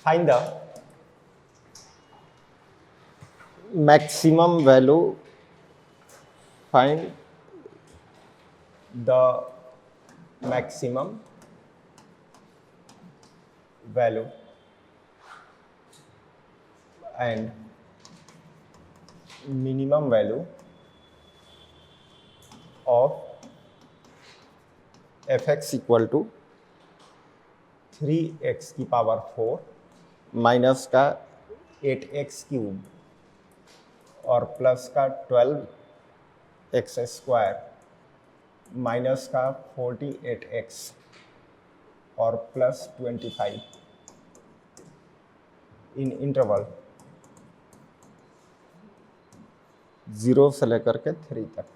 find the maximum value, find the maximum value and minimum value of fx equal to 3x की power 4 minus का 8x cube और plus का 12x square minus का 48x और plus 25 इन interval 0 से लेकर के 3 तक।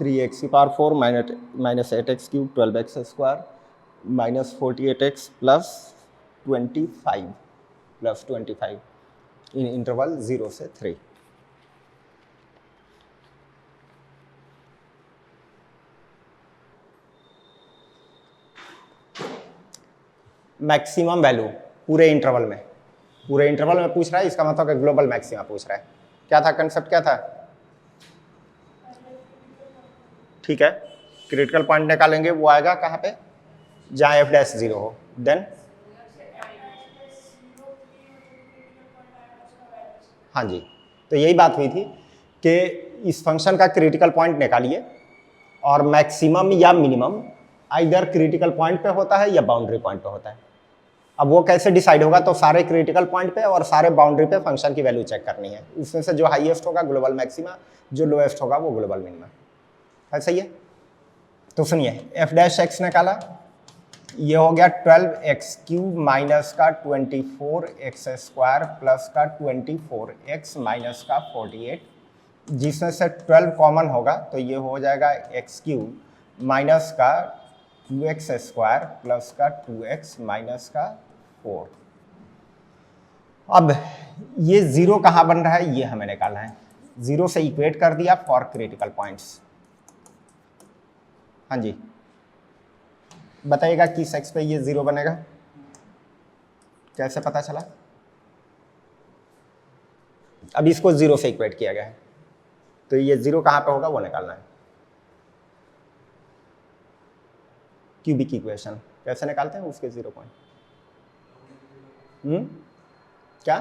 थ्री एक्स की power 4 minus 8x cube 12x square minus 48x plus 25 इन इंटरवल 0 से 3। मैक्सिमम वैल्यू पूरे इंटरवल में पूछ रहा है, इसका मतलब ग्लोबल मैक्सिमा पूछ रहा है। क्या था कंसेप्ट, क्या था? ठीक है, क्रिटिकल पॉइंट निकालेंगे, वो आएगा कहाँ पे, जहाँ एफ डैश 0 हो। देन हाँ जी, तो यही बात हुई थी कि इस फंक्शन का क्रिटिकल पॉइंट निकालिए और मैक्सिमम या मिनिमम आइदर क्रिटिकल पॉइंट पे होता है या बाउंड्री पॉइंट पे होता है। अब वो कैसे डिसाइड होगा, तो सारे क्रिटिकल पॉइंट पे और सारे बाउंड्री पे फंक्शन की वैल्यू चेक करनी है। उसमें से जो हाईएस्ट होगा ग्लोबल मैक्सिमा, जो लोएस्ट होगा वो ग्लोबल मिनिमा है। सही है, तो सुनिए एफ डैश एक्स निकाला, ये हो गया 12x क्यूब माइनस का 24x स्क्वायर प्लस का 24x माइनस का 48, जिसमें से 12 कॉमन होगा तो ये हो जाएगा x क्यूब माइनस का 2x स्क्वायर प्लस का 2x माइनस का 4। अब ये 0 कहाँ बन रहा है, ये हमें निकालना है। 0 से इक्वेट कर दिया फॉर क्रिटिकल पॉइंट्स। हाँ जी, बताइएगा किस एक्स पे ये 0 बनेगा, कैसे पता चला? अब इसको 0 से इक्वेट किया गया है, तो ये 0 कहाँ पे होगा वो निकालना है। क्यूबिक इक्वेशन कैसे निकालते हैं उसके 0 पॉइंट? क्या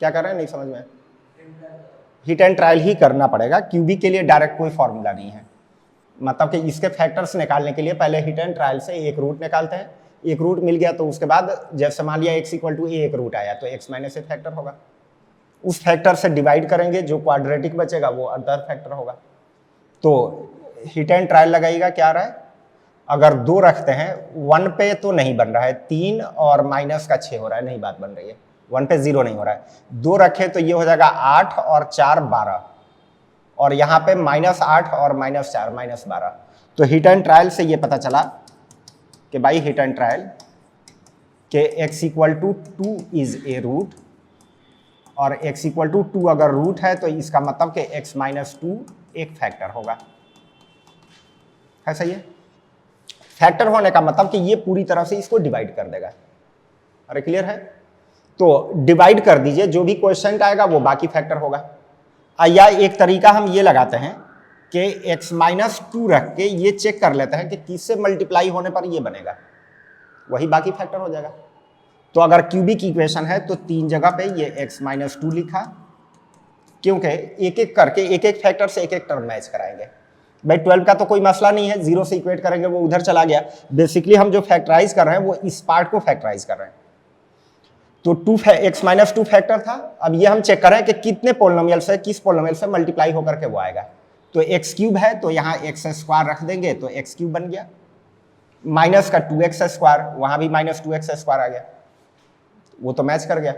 क्या कर रहे हैं, नहीं समझ में? हिट एंड ट्रायल ही करना पड़ेगा, क्यूबिक के लिए डायरेक्ट कोई फॉर्मूला नहीं है। मतलब कि इसके फैक्टर्स निकालने के लिए पहले हिट एंड ट्रायल से एक रूट निकालते हैं, एक रूट मिल गया तो उसके बाद जैसे मान लिया x इक्वल टू a एक रूट आया तो x माइनस ए फैक्टर होगा, उस फैक्टर से डिवाइड करेंगे, जो क्वाड्रेटिक बचेगा वो अदर फैक्टर होगा। तो हिट एंड ट्रायल लगाइएगा, क्या आ रहा है, अगर 2 रखते हैं 1 पे तो नहीं बन रहा है, 3 और माइनस का 6 हो रहा है, नहीं बात बन रही है, 1 पे 0 नहीं हो रहा है। 2 रखे तो ये हो जाएगा 8 और 4 12, और यहाँ पे -8 और -4 -12। तो हिट एंड ट्रायल से ये पता चला कि भाई हिट एंड ट्रायल के x equal to 2 is a root, और x इक्वल टू 2 अगर रूट है तो इसका मतलब कि x माइनस 2 एक फैक्टर होगा। है सही है, फैक्टर होने का मतलब कि ये पूरी तरह से इसको डिवाइड कर देगा। अरे क्लियर है, तो डिवाइड कर दीजिए, जो भी क्वेश्चन आएगा वो बाकी फैक्टर होगा। या एक तरीका हम ये लगाते हैं कि x माइनस 2 रख के ये चेक कर लेते हैं कि किससे मल्टीप्लाई होने पर ये बनेगा, वही बाकी फैक्टर हो जाएगा। तो अगर क्यूबिक इक्वेशन है तो 3 जगह पे ये x माइनस 2 लिखा, क्योंकि एक एक करके एक एक फैक्टर से एक एक टर्म मैच कराएंगे। भाई 12 का तो कोई मसला नहीं है, 0 से इक्वेट करेंगे वो उधर चला गया। बेसिकली हम जो फैक्टराइज कर रहे हैं वो इस पार्ट को फैक्टराइज कर रहे हैं। तो x माइनस 2 फैक्टर था, अब ये हम चेक कर रहे हैं कि कितने पोलिनोमियल से, किस पोलिनोमियल से मल्टीप्लाई होकर के वो आएगा। तो x क्यूब है तो यहाँ x स्क्वायर रख देंगे तो x क्यूब बन गया, माइनस का 2x स्क्वायर, वहाँ भी -2x स्क्वायर आ गया। वो तो मैच कर गया।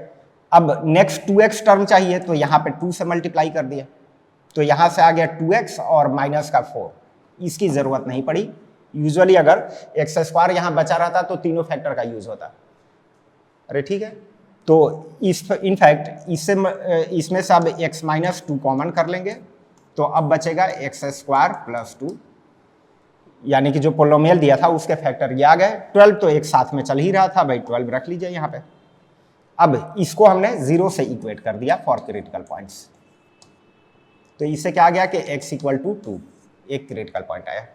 अब नेक्स्ट 2x टर्म चाहिए, तो यहाँ पे 2 से मल्टीप्लाई कर दिया, तो यहाँ से आ गया 2x और माइनस का 4, इसकी ज़रूरत नहीं पड़ी। यूजुअली अगर एक्स स्क्वायर यहाँ बचा रहता तो तीनों फैक्टर का यूज होता। अरे ठीक है, तो इस इनफैक्ट इसमें से अब x माइनस 2 कॉमन कर लेंगे, तो अब बचेगा एक्स स्क्वायर प्लस 2, यानी कि जो पोलोमियल दिया था उसके फैक्टर ये आ गए। 12 तो एक साथ में चल ही रहा था भाई, 12 रख लीजिए यहाँ पे। अब इसको हमने 0 से इक्वेट कर दिया फॉर क्रिटिकल पॉइंट्स, तो इससे क्या आ गया कि x इक्वल टू 2, एक क्रिटिकल पॉइंट आया।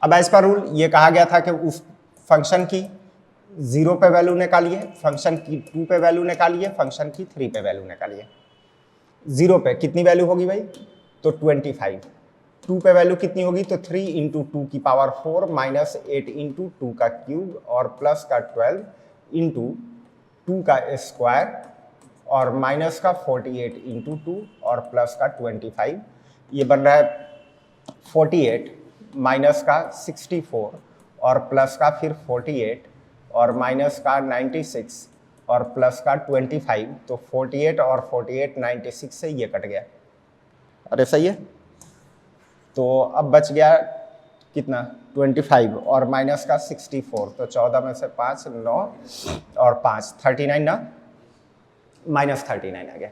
अब एज पर रूल ये कहा गया था कि उस फंक्शन की 0 पे वैल्यू निकालिए, फंक्शन की 2 पे वैल्यू निकालिए, फंक्शन की 3 पे वैल्यू निकालिए। 0 पे कितनी वैल्यू होगी भाई, तो 25। 2 पे वैल्यू कितनी होगी, तो 3 इंटू 2 की पावर 4 माइनस 8 इंटू 2 का क्यूब और प्लस का 12 इंटू 2 का स्क्वायर और माइनस का 48 इंटू 2 और प्लस का 25। ये बन रहा है 48 माइनस का 64 और प्लस का फिर 48 और माइनस का 96 और प्लस का 25, तो 48 और 48 96 से ये कट गया। अरे सही है, तो अब बच गया कितना 25 और माइनस का 64, तो 14 में से 5 9 और 5 39 ना, माइनस 39 आ गया।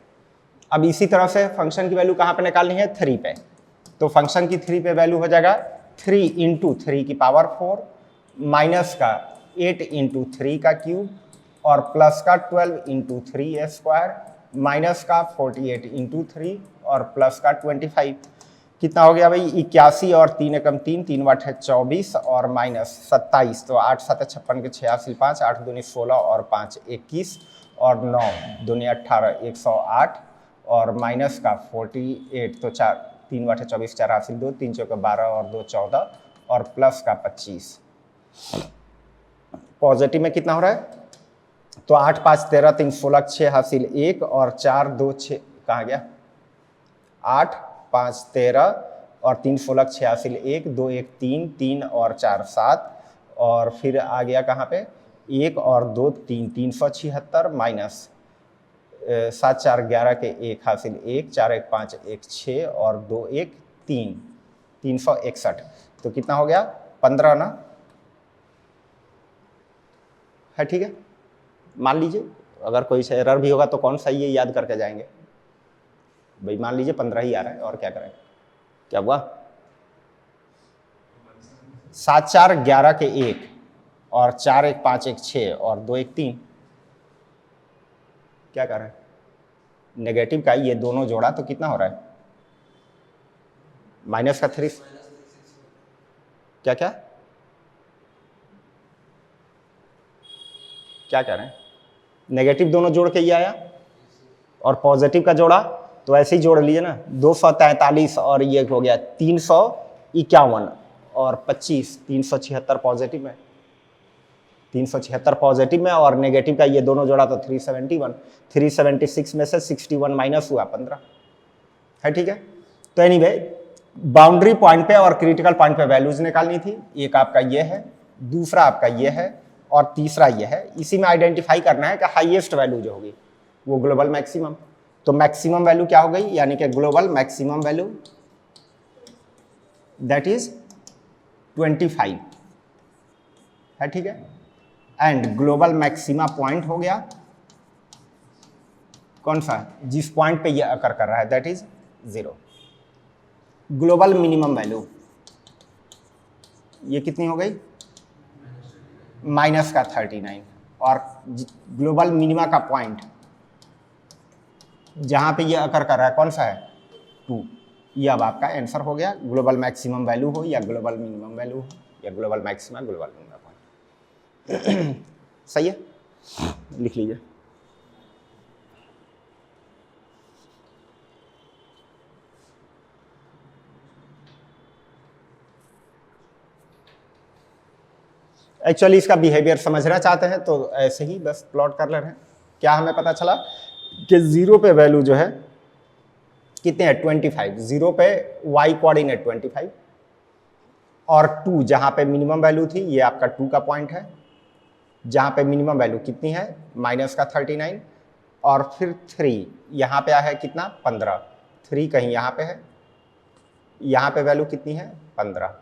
अब इसी तरह से फंक्शन की वैल्यू कहाँ पे निकालनी है, 3 पे, तो फंक्शन की 3 पे वैल्यू हो जाएगा 3 इंटू 3 की पावर 4 माइनस का 8 इंटू 3 का क्यूब और प्लस का 12 इंटू 3 स्क्वायर माइनस का 48 इंटू 3 और प्लस का 25। कितना हो गया भाई, 81 और 3 एकम 3, 3 वाट है 24 और माइनस 27, तो 8 7 56 के 86 5, 8 दूनी 16 और 5 21 और 9 दूनी 18 108 और माइनस का 48, तो 4 3 वाट है 24 4 हासिल 2 3 चौके 12 और 2 14 और प्लस का 25। पॉजिटिव में कितना हो रहा है, तो 8 5 13 3 16 6 हासिल 1 और 4 2 6 कहाँ गया, 8 5 13 और 3 16 6 हासिल 1 2 1 3 3 और 4 7 और फिर आ गया कहाँ पे 1 और 2 3 376 माइनस 7 4 11 के 1 हासिल 1 4 1 5 1 6 और 2 1 3 361, तो कितना हो गया 15 ना, है ठीक है। मान लीजिए अगर कोई से एरर भी होगा तो कौन सा ये याद करके जाएंगे भाई, मान लीजिए 15 ही आ रहा है और क्या करें, क्या हुआ 7 4 11 के 1 और 4 1 5 1 6 और 2 1 3, क्या कर रहे हैं नेगेटिव का ये दोनों जोड़ा तो कितना हो रहा है माइनस का 3, क्या क्या क्या कह रहे हैं, नेगेटिव दोनों जोड़ के ये आया और पॉजिटिव का जोड़ा तो ऐसे ही जोड़ लीजिए ना, 243 और ये हो गया 351 और 25 376 पॉजिटिव में, 376 पॉजिटिव में और नेगेटिव का ये दोनों जोड़ा तो 371, 376 में से 61 माइनस हुआ 15, है ठीक है। तो एनीवे बाउंड्री पॉइंट पे और क्रिटिकल पॉइंट पे वैल्यूज निकालनी थी, एक आपका ये है, दूसरा आपका ये है और तीसरा ये है। इसी में आइडेंटिफाई करना है कि हाईएस्ट वैल्यू जो होगी वो ग्लोबल मैक्सिमम, तो मैक्सिमम वैल्यू क्या हो गई, यानी कि global maximum value that is 25, है ठीक है। एंड ग्लोबल मैक्सिमा पॉइंट हो गया कौन सा, जिस पॉइंट पे ये अकर कर रहा है that is 0। Global minimum value ये कितनी हो गई, माइनस का 39 और ग्लोबल मिनिमा का पॉइंट जहां पे ये अकर कर रहा है कौन सा है 2। ये अब आपका आंसर हो गया, ग्लोबल मैक्सिमम वैल्यू हो या ग्लोबल मिनिमम वैल्यू हो या global maxima global minimum point. सही है, लिख लीजिए। एक्चुअली इसका बिहेवियर समझना चाहते हैं तो ऐसे ही बस प्लॉट कर ले रहे हैं। क्या हमें पता चला कि 0 पे वैल्यू जो है कितने हैं 25, 0 पे y कोऑर्डिनेट 25 और 2 जहां पे मिनिमम वैल्यू थी ये आपका 2 का पॉइंट है, जहाँ पे मिनिमम वैल्यू कितनी है माइनस का 39 और फिर 3 यहाँ पे है कितना 15, 3 कहीं यहाँ पे है, यहाँ पे वैल्यू कितनी है 15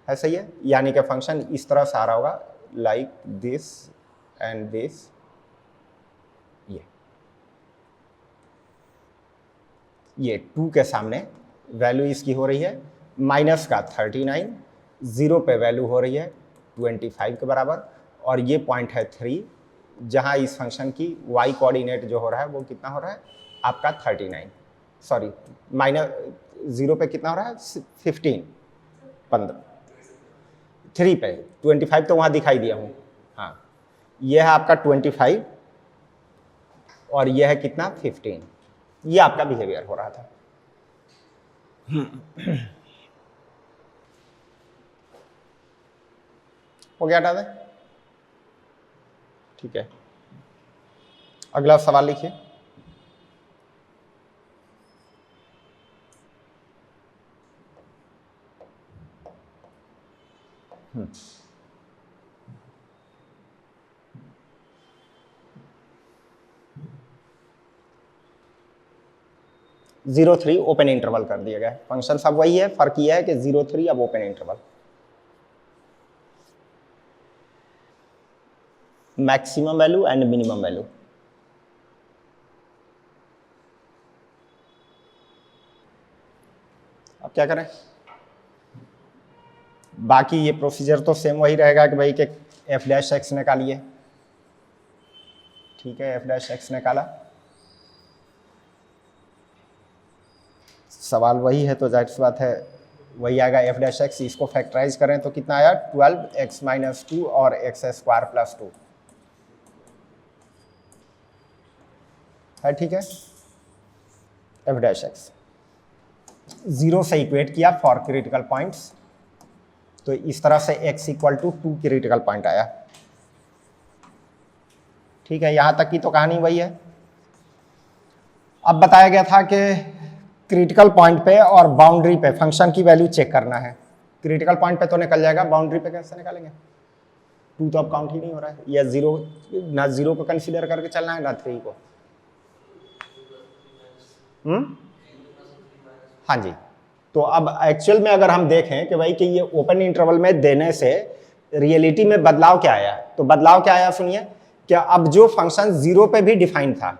है, सही है। यानी कि फंक्शन इस तरह से आ रहा होगा लाइक दिस एंड दिस, ये 2 के सामने वैल्यू इसकी हो रही है माइनस का 39, 0 पे वैल्यू हो रही है 25 के बराबर, और ये पॉइंट है 3 जहाँ इस फंक्शन की y कोऑर्डिनेट जो हो रहा है वो कितना हो रहा है आपका 39, सॉरी माइनस 0 पे कितना हो रहा है 15, 3 पे 25 तो वहाँ दिखाई दिया हूँ, हाँ ये है आपका 25 और ये है कितना 15, ये आपका बिहेवियर हो रहा था। हो गया हटा दें, ठीक है। अगला सवाल लिखिए। जीरो 3 ओपन इंटरवल कर दिया गया है, फंक्शन सब वही है, फर्क यह है कि 0 3 अब open interval. Maximum value and minimum value, अब क्या करें, बाकी ये प्रोसीजर तो सेम वही रहेगा कि भाई के एफ डैश एक्स निकालिए, ठीक है। एफ डैश एक्स निकाला, सवाल वही है तो जाहिर सी बात है वही आएगा एफ डैश एक्स। इसको फैक्टराइज करें तो कितना आया 12x-2 और x² + 2 है, ठीक है। एफ डैश एक्स 0 से इक्वेट किया फॉर क्रिटिकल पॉइंट्स, तो इस तरह से x = 2 क्रिटिकल पॉइंट आया, ठीक है। यहां तक की तो कहानी वही है। अब बताया गया था कि क्रिटिकल पॉइंट पे और बाउंड्री पे फंक्शन की वैल्यू चेक करना है। क्रिटिकल पॉइंट पे तो निकल जाएगा, बाउंड्री पे कैसे निकालेंगे, 2 तो अब काउंट ही नहीं हो रहा है, या 0 ना 0 को कंसीडर करके चलना है ना 3 को। हाँ जी, तो अब एक्चुअल में अगर हम देखें कि भाई कि ये ओपन इंटरवल में देने से रियलिटी में बदलाव क्या आया, तो बदलाव क्या आया सुनिए, कि अब जो फंक्शन 0 पे भी डिफाइन था,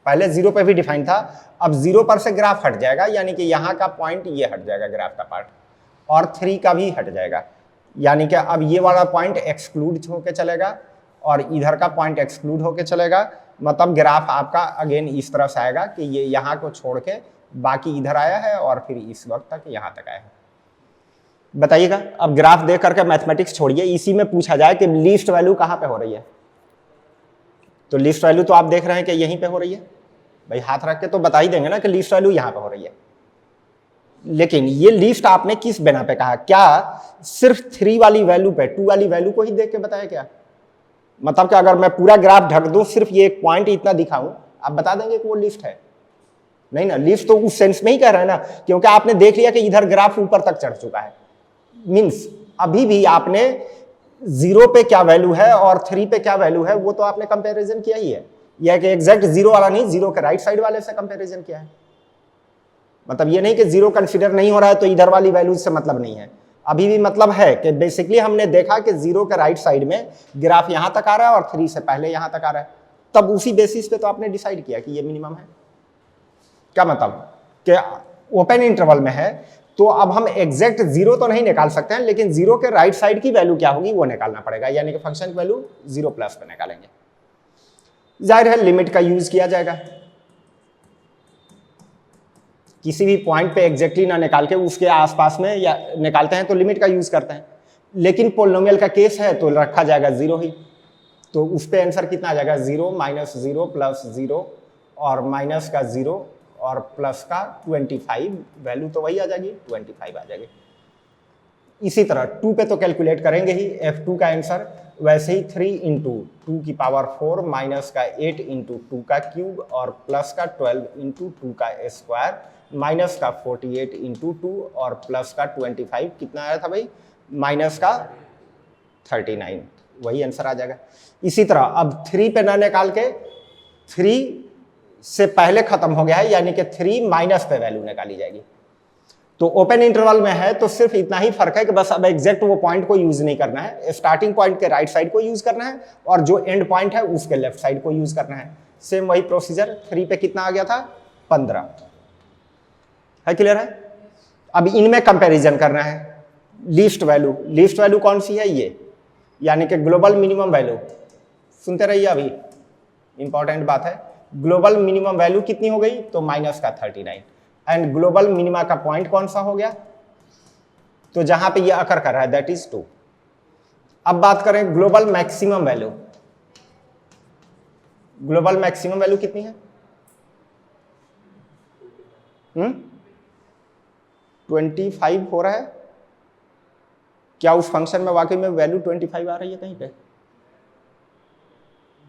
पहले 0 पे भी डिफाइन था, अब 0 पर से ग्राफ हट जाएगा, यानी कि यहाँ का पॉइंट ये हट जाएगा ग्राफ का पार्ट, और 3 का भी हट जाएगा, यानी कि अब ये वाला पॉइंट एक्सक्लूड होके चलेगा और इधर का पॉइंट एक्सक्लूड होके चलेगा। मतलब ग्राफ आपका अगेन इस तरह से आएगा कि ये यहाँ को छोड़ के बाकी इधर आया है और फिर इस वक्त तक यहाँ तक आया है। बताइएगा, अब ग्राफ देख करके मैथमेटिक्स छोड़िए, इसी में पूछा जाए कि लीस्ट वैल्यू कहाँ पे हो रही है, तो लीस्ट वैल्यू तो आप देख रहे हैं कि यहीं पे हो रही है, भाई हाथ रख के तो बता ही देंगे ना कि लीस्ट वैल्यू यहाँ पे हो रही है। लेकिन ये लीस्ट आपने किस बिना पे कहा, क्या सिर्फ 3 वाली वैल्यू पे 2 वाली वैल्यू को ही देख के बताया क्या? मतलब कि अगर मैं पूरा ग्राफ ढक दूं, सिर्फ ये एक पॉइंट इतना दिखाऊं, आप बता देंगे कि वो लिस्ट है? नहीं ना, लिस्ट तो उस सेंस में ही कह रहा है ना, क्योंकि आपने देख लिया कि इधर ग्राफ ऊपर तक चढ़ चुका है, मीन्स अभी भी आपने 0 पे क्या वैल्यू है और 3 पे क्या वैल्यू है वो तो आपने कंपैरिजन किया ही है। यह कि एग्जैक्ट 0 वाला नहीं, 0 के राइट साइड वाले से कंपैरिजन किया है। मतलब ये नहीं कि 0 कंसीडर नहीं हो रहा है तो इधर वाली वैल्यू से मतलब नहीं है, अभी भी मतलब है कि बेसिकली हमने देखा कि 0 के राइट साइड में ग्राफ यहां तक आ रहा है और 3 से पहले यहां तक आ रहा है, तब उसी बेसिस पे तो आपने डिसाइड किया कि ये मिनिमम है। क्या मतलब कि ओपन इंटरवल में है तो अब हम एग्जैक्ट 0 तो नहीं निकाल सकते हैं, लेकिन 0 के राइट साइड की वैल्यू क्या होगी वो निकालना पड़ेगा, यानी कि फंक्शन की वैल्यू 0+ पे निकालेंगे। जाहिर है लिमिट का यूज किया जाएगा, किसी भी पॉइंट पे एग्जैक्टली ना निकाल के उसके आसपास में या निकालते हैं तो लिमिट का यूज करते हैं, लेकिन पोलिनोमियल का केस है तो रखा जाएगा 0 ही, तो उस पे आंसर कितना आ जाएगा 0 -0 + 0 और माइनस का 0 और प्लस का 25, वैल्यू तो वही आ जाएगी 25 आ जाएगी। इसी तरह 2 पे तो कैलकुलेट करेंगे ही, F2 का आंसर वैसे ही 3 × 2⁴ माइनस का 8 × 2 का क्यूब और प्लस का 12 × 2 का स्क्वायर माइनस का 48 × 2 और प्लस का 25 कितना आया था भाई, माइनस का 39, वही आंसर आ जाएगा। इसी तरह अब 3 पे ना निकाल के 3 से पहले खत्म हो गया है, यानी कि 3 माइनस पे वैल्यू निकाली जाएगी। तो ओपन इंटरवल में है तो सिर्फ इतना ही फर्क है कि बस अब एग्जैक्ट वो पॉइंट को यूज नहीं करना है, स्टार्टिंग पॉइंट के राइट साइड को यूज करना है और जो एंड पॉइंट है उसके लेफ्ट साइड को यूज करना है। सेम वही प्रोसीजर। 3 पे कितना आ गया था? 15 है। क्लियर है? अब इनमें कंपैरिजन करना है। लीस्ट वैल्यू कौन सी है? ये, यानी कि ग्लोबल मिनिमम वैल्यू। सुनते रहिए, अभी इंपॉर्टेंट बात है। ग्लोबल मिनिमम वैल्यू कितनी हो गई? तो माइनस का 39। एंड ग्लोबल मिनिमा का पॉइंट कौन सा हो गया? तो जहां पे ये अकर कर रहा है, दैट इज 2। अब बात करें global maximum value. Global maximum value कितनी है? 25 हो रहा है। क्या उस फंक्शन में वाकई में वैल्यू 25 आ रही है? कहीं पे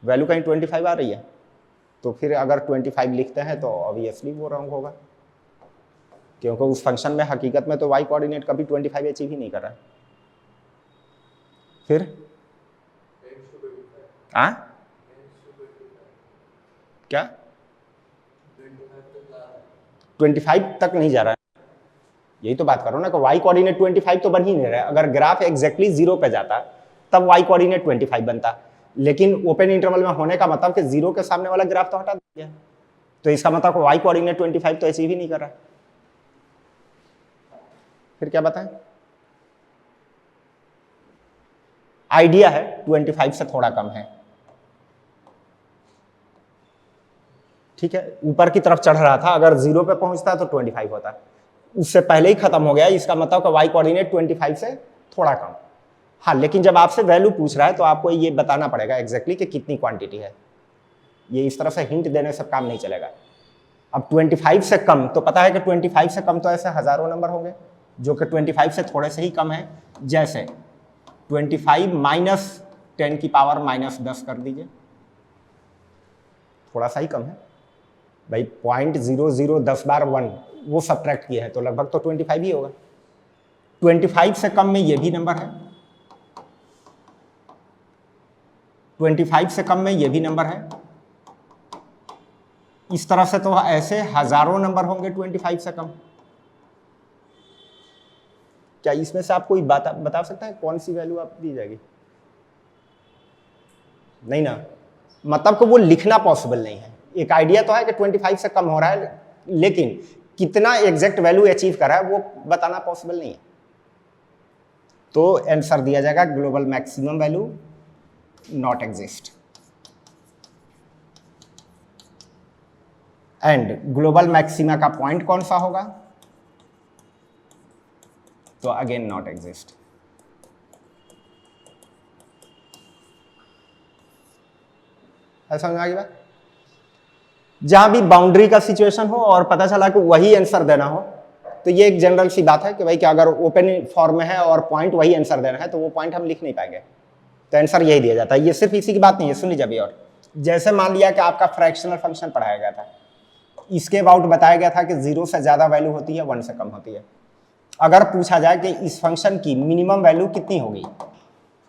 वैल्यू कहीं 25 आ रही है? तो फिर अगर 25 लिखते हैं तो ऑब्वियसली वो रॉन्ग होगा, क्योंकि उस फंक्शन में हकीकत में तो y कोऑर्डिनेट कभी 25 अचीव ही नहीं कर रहा है। फिर क्या 25 तक नहीं जा रहा है? यही तो बात करो ना कि y कोऑर्डिनेट 25 तो बन ही नहीं रहा है। अगर ग्राफ एग्जैक्टली 0 पे जाता तब y कोऑर्डिनेट 25 बनता, लेकिन ओपन इंटरवल में होने का मतलब कि 0 के सामने वाला ग्राफ तो हटा दिया, तो इसका मतलब y कोऑर्डिनेट 25 तो अचीव ही नहीं कर रहा। फिर क्या बताएं? आइडिया है 25 से थोड़ा कम है, ठीक है। ऊपर की तरफ चढ़ रहा था, अगर 0 पे पहुंचता तो 25 होता, उससे पहले ही खत्म हो गया, इसका मतलब कि y कोऑर्डिनेट 25 से थोड़ा कम। हाँ, लेकिन जब आपसे वैल्यू पूछ रहा है तो आपको ये बताना पड़ेगा एग्जैक्टली कि कितनी क्वांटिटी है। ये इस तरह से हिंट देने से काम नहीं चलेगा। अब 25 से कम तो पता है कि 25 से कम तो ऐसे हजारों नंबर होंगे जो कि 25 से थोड़े से ही कम है। जैसे 25 माइनस 10 की पावर माइनस 10 कर दीजिए, थोड़ा सा ही कम है भाई। 0.00 10 बार 1 वो सब्ट्रैक्ट किया है तो लगभग तो 25 ही होगा। 25 से कम में ये भी नंबर है, 25 से कम में ये भी नंबर है। इस तरह से तो ऐसे हजारों नंबर होंगे 25 से कम। क्या इसमें से आप कोई बता सकता है कौन सी वैल्यू आप दी जाएगी? नहीं ना, मतलब कि वो लिखना पॉसिबल नहीं है। एक आइडिया तो है कि 25 से कम हो रहा है, लेकिन कितना एग्जैक्ट वैल्यू अचीव कर रहा है वो बताना पॉसिबल नहीं है। तो आंसर दिया जाएगा global maximum value not exist, and global maxima का पॉइंट कौन सा होगा? तो अगेन नॉट एग्जिस्ट। ऐसा समझ में आ गई बात? जहां भी बाउंड्री का सिचुएशन हो और पता चला कि वही आंसर देना हो, तो ये एक जनरल सी बात है कि भाई कि अगर ओपन फॉर्म में है और पॉइंट वही आंसर देना है तो वो पॉइंट हम लिख नहीं पाएंगे, तो आंसर यही दिया जाता है। ये सिर्फ इसी की बात नहीं है, सुन लीजिए अभी। और जैसे मान लिया कि आपका फ्रैक्शनल फंक्शन पढ़ाया गया था, इसके अबाउट बताया गया था कि 0 से ज्यादा वैल्यू होती है, 1 से कम होती है। अगर पूछा जाए कि इस फंक्शन की मिनिमम वैल्यू कितनी होगी,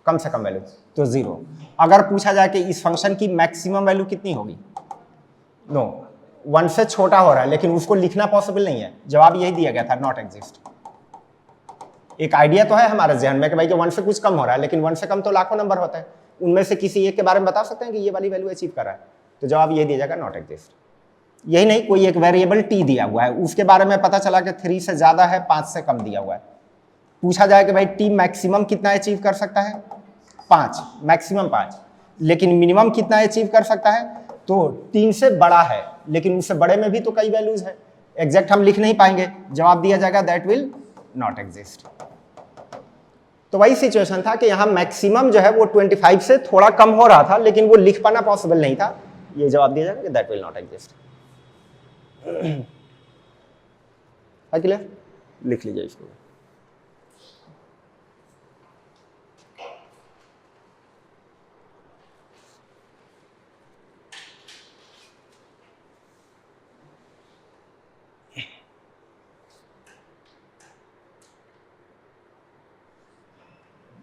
कम से कम वैल्यू, तो 0। अगर पूछा जाए कि इस फंक्शन की मैक्सिमम वैल्यू कितनी होगी, नो, 1 से छोटा हो रहा है, लेकिन उसको लिखना पॉसिबल नहीं है। जवाब यही दिया गया था, नॉट एग्जिस्ट। एक आइडिया तो है हमारे जहन में कि भाई कि 1 से कुछ कम हो रहा है, लेकिन 1 से कम तो लाखों नंबर होते हैं, उनमें से किसी एक के बारे में बता सकते हैं कि ये वाली वैल्यू अचीव कर रहा है, तो जवाब यही दिया जाएगा, नॉट एग्जिस्ट। यही नहीं, कोई एक वेरिएबल टी दिया हुआ है, उसके बारे में पता चला कि 3 से ज्यादा है, 5 से कम दिया हुआ है। पूछा जाए कि भाई टी मैक्सिमम कितना अचीव कर सकता है? 5, मैक्सिमम 5, लेकिन मिनिमम कितना अचीव कर सकता है? तो 3 से बड़ा है, लेकिन उससे बड़े में भी तो कई वैल्यूज है, एग्जैक्ट हम लिख नहीं पाएंगे, जवाब दिया जाएगा दैट विल नॉट एग्जिस्ट। तो वही सिचुएशन था कि यहां मैक्सिमम जो है वो 25 से थोड़ा कम हो रहा था, लेकिन वो लिख पाना पॉसिबल नहीं था, ये जवाब दिया जाएगा that will not exist. Clear? लिख लीजिए इसको।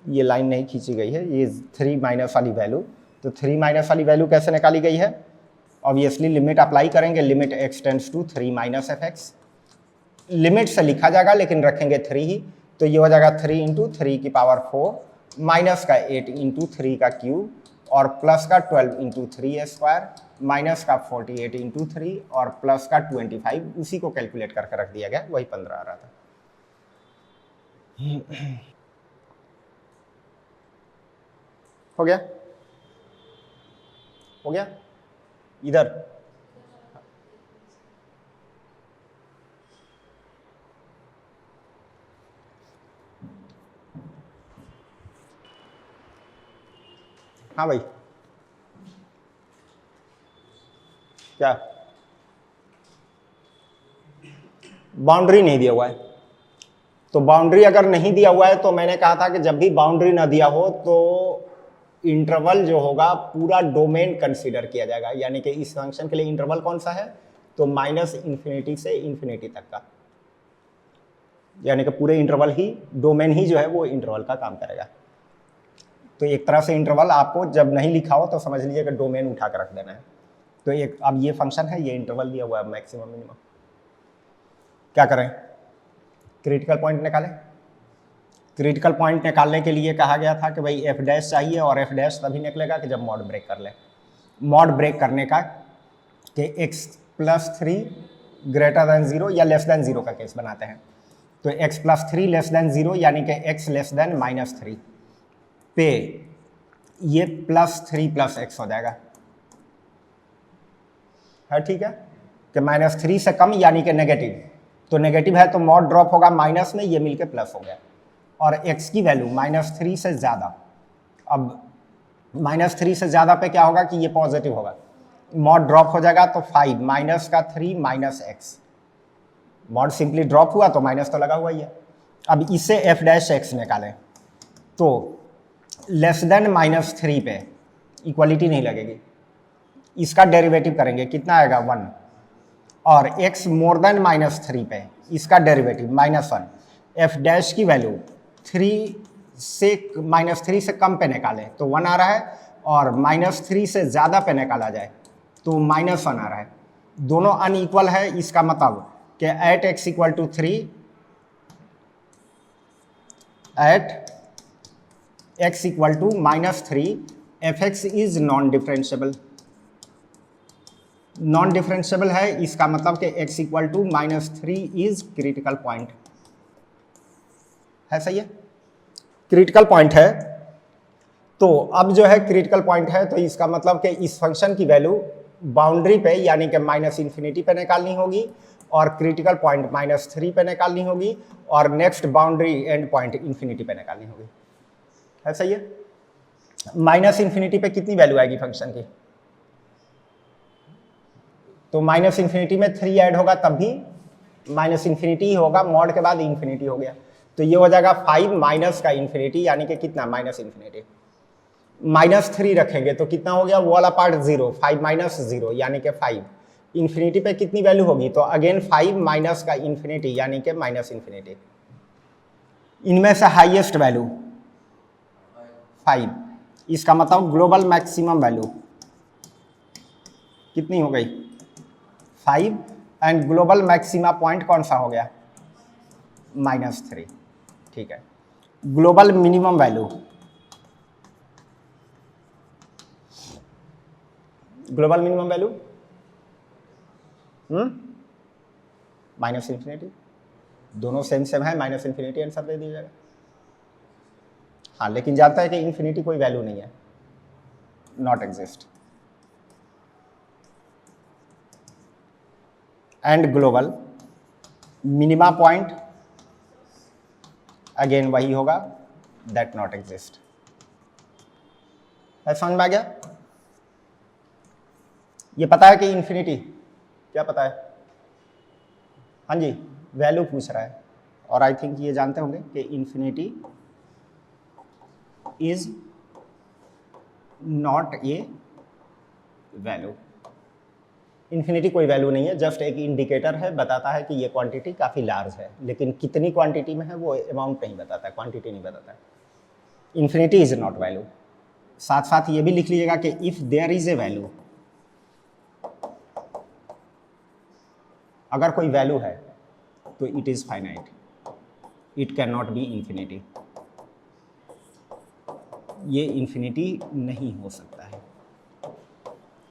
ये लाइन नहीं खींची गई है, ये 3 माइनस वाली वैल्यू। तो 3 माइनस वाली वैल्यू कैसे निकाली गई है? ऑब्वियसली लिमिट अप्लाई करेंगे, limit x tends to 3 minus f x. Limit से लिखा जाएगा लेकिन रखेंगे 3 ही, तो ये हो जाएगा 3 इंटू 3 की पावर 4 माइनस का 8 इंटू 3 का क्यूब और प्लस का 12 इंटू 3 स्क्वायर माइनस का 48 इंटू 3 और प्लस का 25, उसी को कैलकुलेट करके रख दिया गया, वही 15 आ रहा था। हो गया? हो गया? इधर हाँ भाई, क्या बाउंड्री नहीं दिया हुआ है? तो बाउंड्री अगर नहीं दिया हुआ है तो मैंने कहा था कि जब भी बाउंड्री ना दिया हो तो इंटरवल जो होगा पूरा डोमेन कंसीडर किया जाएगा, यानी कि इस फंक्शन के लिए इंटरवल कौन सा है? तो माइनस इन्फिनिटी से इन्फिनिटी तक का, यानी कि पूरे इंटरवल ही, डोमेन ही जो है वो इंटरवल का काम करेगा। तो एक तरह से इंटरवल आपको जब नहीं लिखा हो तो समझ लीजिए कि डोमेन उठा कर रख देना है। तो एक अब ये फंक्शन है, ये इंटरवल दिया हुआ है मैक्सिमम मिनिमम। क्या करें? क्रिटिकल पॉइंट निकालें। क्रिटिकल पॉइंट निकालने के लिए कहा गया था कि भाई एफ डैश चाहिए, और एफ डैश तभी निकलेगा कि जब मॉड ब्रेक कर ले। मॉड ब्रेक करने का कि x प्लस 3 ग्रेटर देन 0 या लेस देन 0 का केस बनाते हैं। तो x प्लस 3 लेस देन 0 यानी कि x लेस देन माइनस 3 पे ये प्लस 3 प्लस x हो जाएगा, है ठीक है? कि माइनस 3 से कम यानी कि नेगेटिव, तो नेगेटिव है तो मॉड ड्रॉप होगा माइनस में, ये मिलके प्लस हो गया। और x की वैल्यू माइनस 3 से ज़्यादा, अब माइनस 3 से ज़्यादा पे क्या होगा कि ये पॉजिटिव होगा, मॉड ड्रॉप हो जाएगा। तो 5 माइनस का 3 minus x, mod simply drop हुआ तो माइनस तो लगा हुआ ही है। अब इससे एफ डैश एक्स निकालें तो लेस देन माइनस 3 पे इक्वलिटी नहीं लगेगी, इसका डेरिवेटिव करेंगे, कितना आएगा 1, और x मोर देन माइनस 3 पे इसका डेरिवेटिव -1। एफ डैश की वैल्यू 3 से माइनस 3 से कम पे निकालें तो 1 आ रहा है, और माइनस 3 से ज़्यादा पे निकाला जाए तो -1 आ रहा है। दोनों अनइक्वल है, इसका मतलब कि at x equal to 3, at x equal to -3 f x is non differentiable. Non differentiable है, इसका मतलब कि x equal to -3 is critical point है। सही है, क्रिटिकल पॉइंट है। तो अब जो है क्रिटिकल पॉइंट है, तो इसका मतलब कि इस फंक्शन की वैल्यू बाउंड्री पे यानी कि माइनस इन्फिनिटी पे निकालनी होगी, और क्रिटिकल पॉइंट -3 पे निकालनी होगी, और next boundary and point infinity पे निकालनी होगी, है सही है? माइनस इन्फिनिटी पे कितनी वैल्यू आएगी फंक्शन की? तो माइनस इन्फिनिटी में 3 ऐड होगा तब भी माइनस इन्फिनिटी ही होगा, मॉड के बाद इन्फिनिटी हो गया, तो ये हो जाएगा 5 माइनस का इन्फिनिटी यानी कि कितना माइनस इन्फिनिटी। -3 रखेंगे तो कितना हो गया, वो वाला पार्ट 0, 5 माइनस 0 यानी कि 5। इन्फिनिटी पे कितनी वैल्यू होगी, तो अगेन 5 माइनस का इन्फिनिटी यानी कि माइनस इन्फिनिटी। इनमें से हाईएस्ट वैल्यू 5, इसका मतलब ग्लोबल मैक्सिमम वैल्यू कितनी हो गई 5, एंड ग्लोबल मैक्सिमा पॉइंट कौन सा हो गया -3, ठीक है। Global minimum value, global minimum value minus infinity, दोनों सेम सेम है, माइनस इन्फिनिटी आंसर दे दिया जाएगा। हाँ, लेकिन जानता है कि इन्फिनिटी कोई वैल्यू नहीं है, not exist. And global minima point again वही होगा, दैट नॉट एग्जिस्ट। समझ में आ गया? ये पता है कि इन्फिनिटी क्या पता है? हाँ जी, वैल्यू पूछ रहा है, और आई थिंक ये जानते होंगे कि infinity is not a value. Infinity कोई वैल्यू नहीं है, जस्ट एक इंडिकेटर है, बताता है कि ये क्वांटिटी काफ़ी लार्ज है, लेकिन कितनी क्वांटिटी में है वो अमाउंट नहीं बताता है, क्वांटिटी नहीं बताता है। Infinity is not value. साथ साथ ये भी लिख लीजिएगा कि if there is a value, अगर कोई वैल्यू है तो it is finite, it can not be infinity. ये इन्फिनिटी नहीं हो सकता है